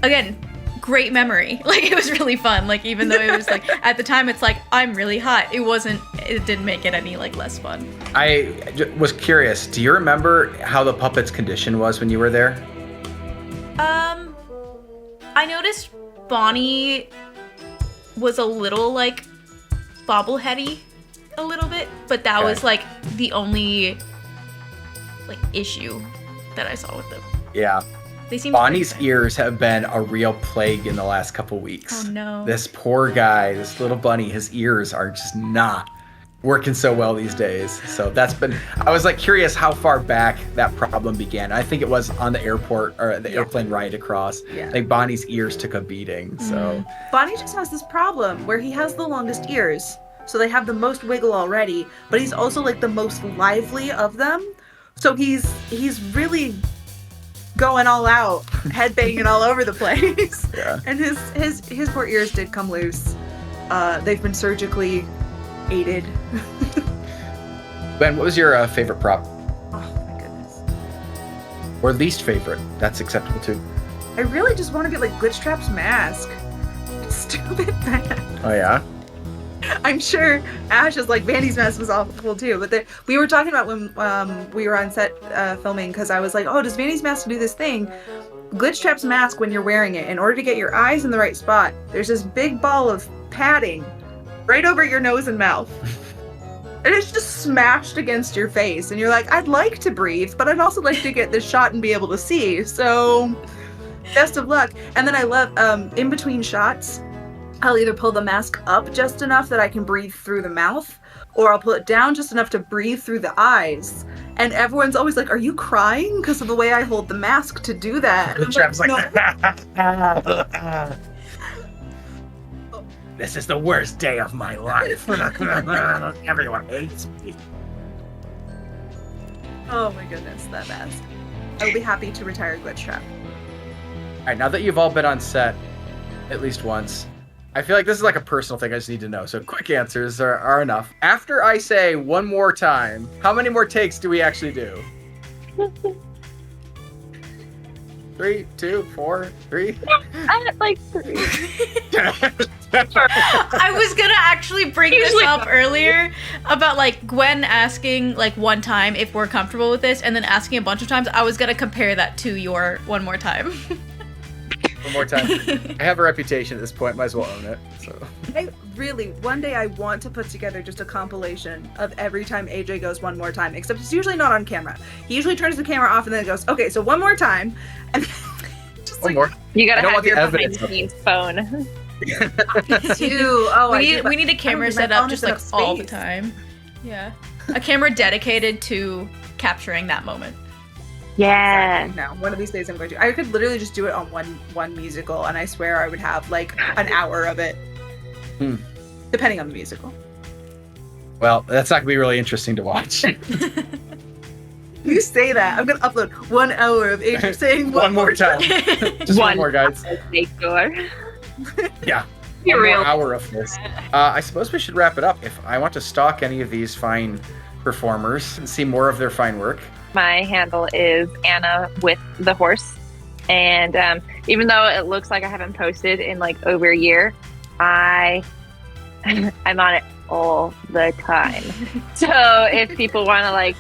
again, great memory. Like, it was really fun. Like, even though it was like at the time it's like I'm really hot. It didn't make it any like less fun. I was curious. Do you remember how the puppet's condition was when you were there? I noticed Bonnie was a little like bobbleheady a little bit, but that was like the only like issue that I saw with them. Yeah. They seem Bonnie's ears have been a real plague in the last couple weeks. Oh no. This poor guy, this little bunny, his ears are just not working so well these days. So that's been, I was like curious how far back that problem began. I think it was on the airport or the airplane ride across. Yeah. Like Bonnie's ears took a beating. So Bonnie just has this problem where he has the longest ears, so they have the most wiggle already, but he's also like the most lively of them. So he's really going all out, headbanging all over the place. Yeah. And his poor ears did come loose. They've been surgically aided. Ben, what was your favorite prop? Oh my goodness. Or least favorite? That's acceptable too. I really just want to get like Glitchtrap's mask. It's stupid bad. Oh yeah? I'm sure Ash is like, Vanny's mask was awful too, but we were talking about when we were on set filming, because I was like, oh, does Vanny's mask do this thing? Glitchtrap's mask, when you're wearing it, in order to get your eyes in the right spot, there's this big ball of padding right over your nose and mouth. And it's just smashed against your face, and you're like, I'd like to breathe, but I'd also like to get this shot and be able to see, so best of luck. And then I love, in between shots, I'll either pull the mask up just enough that I can breathe through the mouth, or I'll pull it down just enough to breathe through the eyes. And everyone's always like, are you crying? Because of the way I hold the mask to do that. Glitchtrap's like, no. This is the worst day of my life. Everyone hates me. Oh my goodness, that mask. I'll be happy to retire Glitchtrap. all right, now that you've all been on set at least once, I feel like this is like a personal thing I just need to know. So quick answers are enough. After I say one more time, how many more takes do we actually do? 3, 2, 4, 3. Like 3. I was gonna actually bring this up earlier about like Gwen asking like one time if we're comfortable with this, and then asking a bunch of times. I was gonna compare that to your one more time. One more time. I have a reputation at this point. Might as well own it. So. One day I want to put together just a compilation of every time AJ goes one more time, except it's usually not on camera. He usually turns the camera off and then goes, okay, so one more time. And just one more. You gotta I don't have want the your evidence behind-the-scenes phone. We need a camera set up just like all the time. Yeah. A camera dedicated to capturing that moment. Yeah. No, one of these days I'm going to. I could literally just do it on one musical, and I swear I would have like an hour of it. Depending on the musical. Well, that's not gonna be really interesting to watch. You say that. I'm gonna upload 1 hour of AJ saying one more time. Just one more, guys. Yeah. You're One real. more hour of this. I suppose we should wrap it up. If I want to stalk any of these fine performers and see more of their fine work. My handle is Anna with the horse, and even though it looks like I haven't posted in like over a year, I'm on it all the time. So if people want to like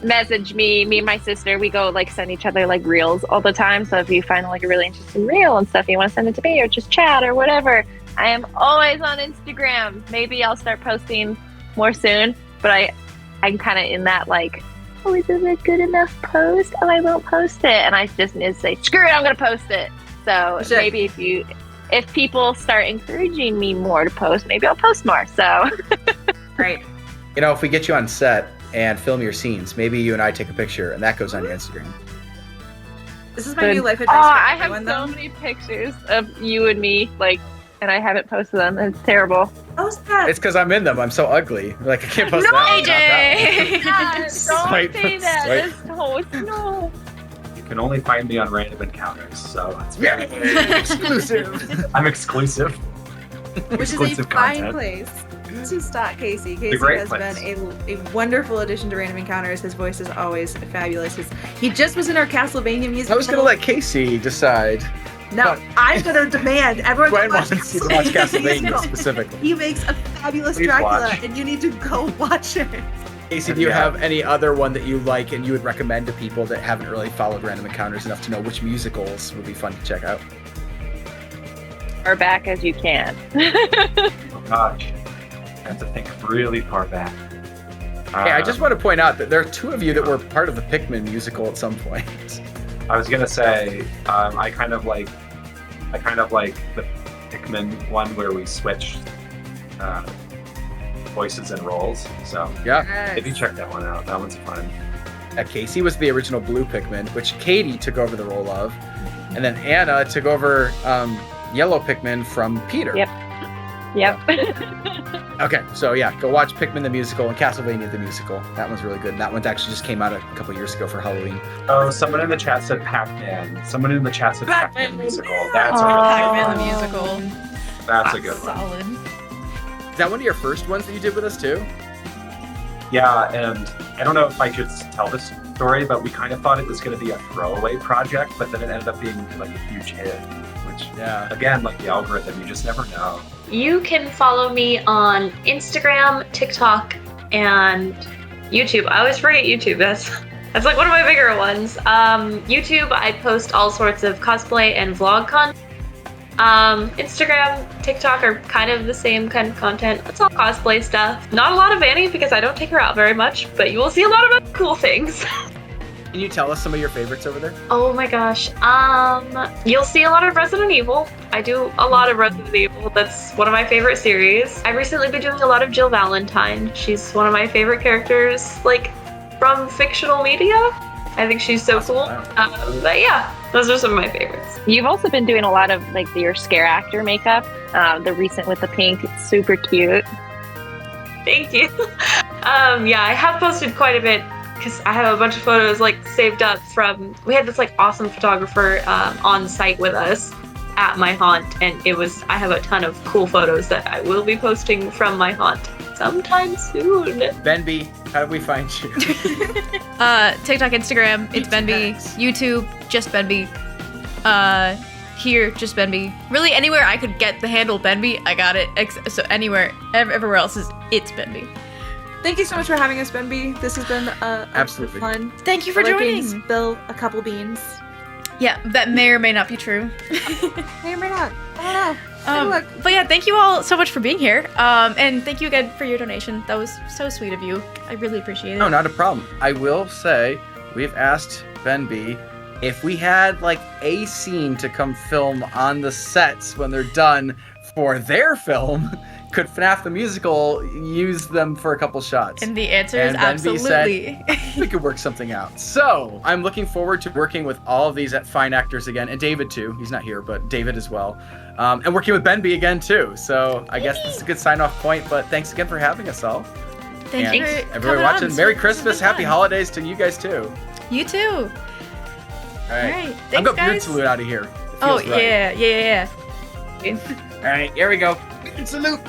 message me and my sister, we go like send each other like reels all the time. So if you find like a really interesting reel and stuff, you want to send it to me or just chat or whatever, I am always on Instagram. Maybe I'll start posting more soon, but I'm kind of in that like, oh, is it a good enough post? Oh, I won't post it. And I just need to say, screw it, I'm going to post it. So maybe if people start encouraging me more to post, maybe I'll post more. So, Right. You know, if we get you on set and film your scenes, maybe you and I take a picture and that goes on your Instagram. This is my new life advice. Oh, for I have everyone, so though. many pictures of you and me, like, and I haven't posted them. It's terrible. Post that. It's because I'm in them. I'm so ugly. Like I can't post No, that. not that one. AJ! Don't Swipe, say that. swipe. That's no. You can only find me on random encounters, so it's Yeah, exclusive. I'm exclusive. Which is a Exclusive fine content. place to stalk Casey. Casey great has place. been a wonderful addition to Random Encounters. His voice is always fabulous. He just was in our Castlevania musical. I was gonna let Casey decide. No, I'm gonna demand everyone Gwen to watch wants you to watch Castlevania musical. specifically. He makes a fabulous Please Dracula, watch. and you need to go watch it. Casey, do you Yeah. have any other one that you like and you would recommend to people that haven't really followed Random Encounters enough to know which musicals would be fun to check out? Far back as you can. Oh gosh, I have to think really far back. Hey, I just want to point out that there are two of you that were part of the Pikmin musical at some point. I was gonna say, I kind of like the Pikmin one where we switched voices and roles. So Yeah. maybe check that one out. That one's fun. Casey was the original blue Pikmin, which Katie took over the role of. And then Anna took over yellow Pikmin from Peter. Yep. Okay, so yeah, go watch Pikmin the musical and Castlevania the musical. That one's really good. That one actually just came out a couple years ago for Halloween. Oh, someone in the chat said Pac-Man. Someone in the chat said Pac-Man musical. That's a Pac-Man the good musical. one. That's a good one. Solid. Is that one of your first ones that you did with us too? Yeah, and I don't know if I should tell this story, but we kind of thought it was going to be a throwaway project, but then it ended up being like a huge hit. Which, Yeah. again, like the algorithm, you just never know. You can follow me on Instagram, TikTok, and YouTube. I always forget YouTube. That's like one of my bigger ones. YouTube, I post all sorts of cosplay and vlog content. Instagram, TikTok are kind of the same kind of content. It's all cosplay stuff. Not a lot of Vanny because I don't take her out very much, but you will see a lot of other cool things. Can you tell us some of your favorites over there? Oh my gosh. You'll see a lot of Resident Evil. I do a lot of Resident Evil. That's one of my favorite series. I've recently been doing a lot of Jill Valentine. She's one of my favorite characters, like, from fictional media. I think she's so cool. But yeah, those are some of my favorites. You've also been doing a lot of like your scare actor makeup. The recent with the pink, it's super cute. Thank you. Yeah, I have posted quite a bit because I have a bunch of photos like saved up from, we had this like awesome photographer on site with us at my haunt, and I have a ton of cool photos that I will be posting from my haunt sometime soon. Benby, how do we find you? TikTok, Instagram, it's Benby. YouTube, just Benby. Here, just Benby. Really, anywhere I could get the handle Benby, I got it. So anywhere, everywhere else is it's Benby. Thank you so much for having us, Benby. This has been Absolutely fun. Thank you for joining. Spill a couple beans. Yeah, that may or may not be true. May or may not. I don't know. But yeah, thank you all so much for being here. And thank you again for your donation. That was so sweet of you. I really appreciate it. No, not a problem. I will say, we've asked Benby if we had like a scene to come film on the sets when they're done for their film, could FNAF the Musical use them for a couple shots? And the answer is Benby absolutely. said, we could work something out. So I'm looking forward to working with all of these fine actors again, and David too. He's not here, but David as well. And working with Benby again too. So I guess this is a good sign-off point, but thanks again for having us all. Thank you for everyone coming watching, on. Merry This has Christmas, been Happy fun. Holidays to you guys too. You too. All right. Thanks, I'm going guys. to salute out of here. It Oh, feels right. yeah. All right, here we go. Salute.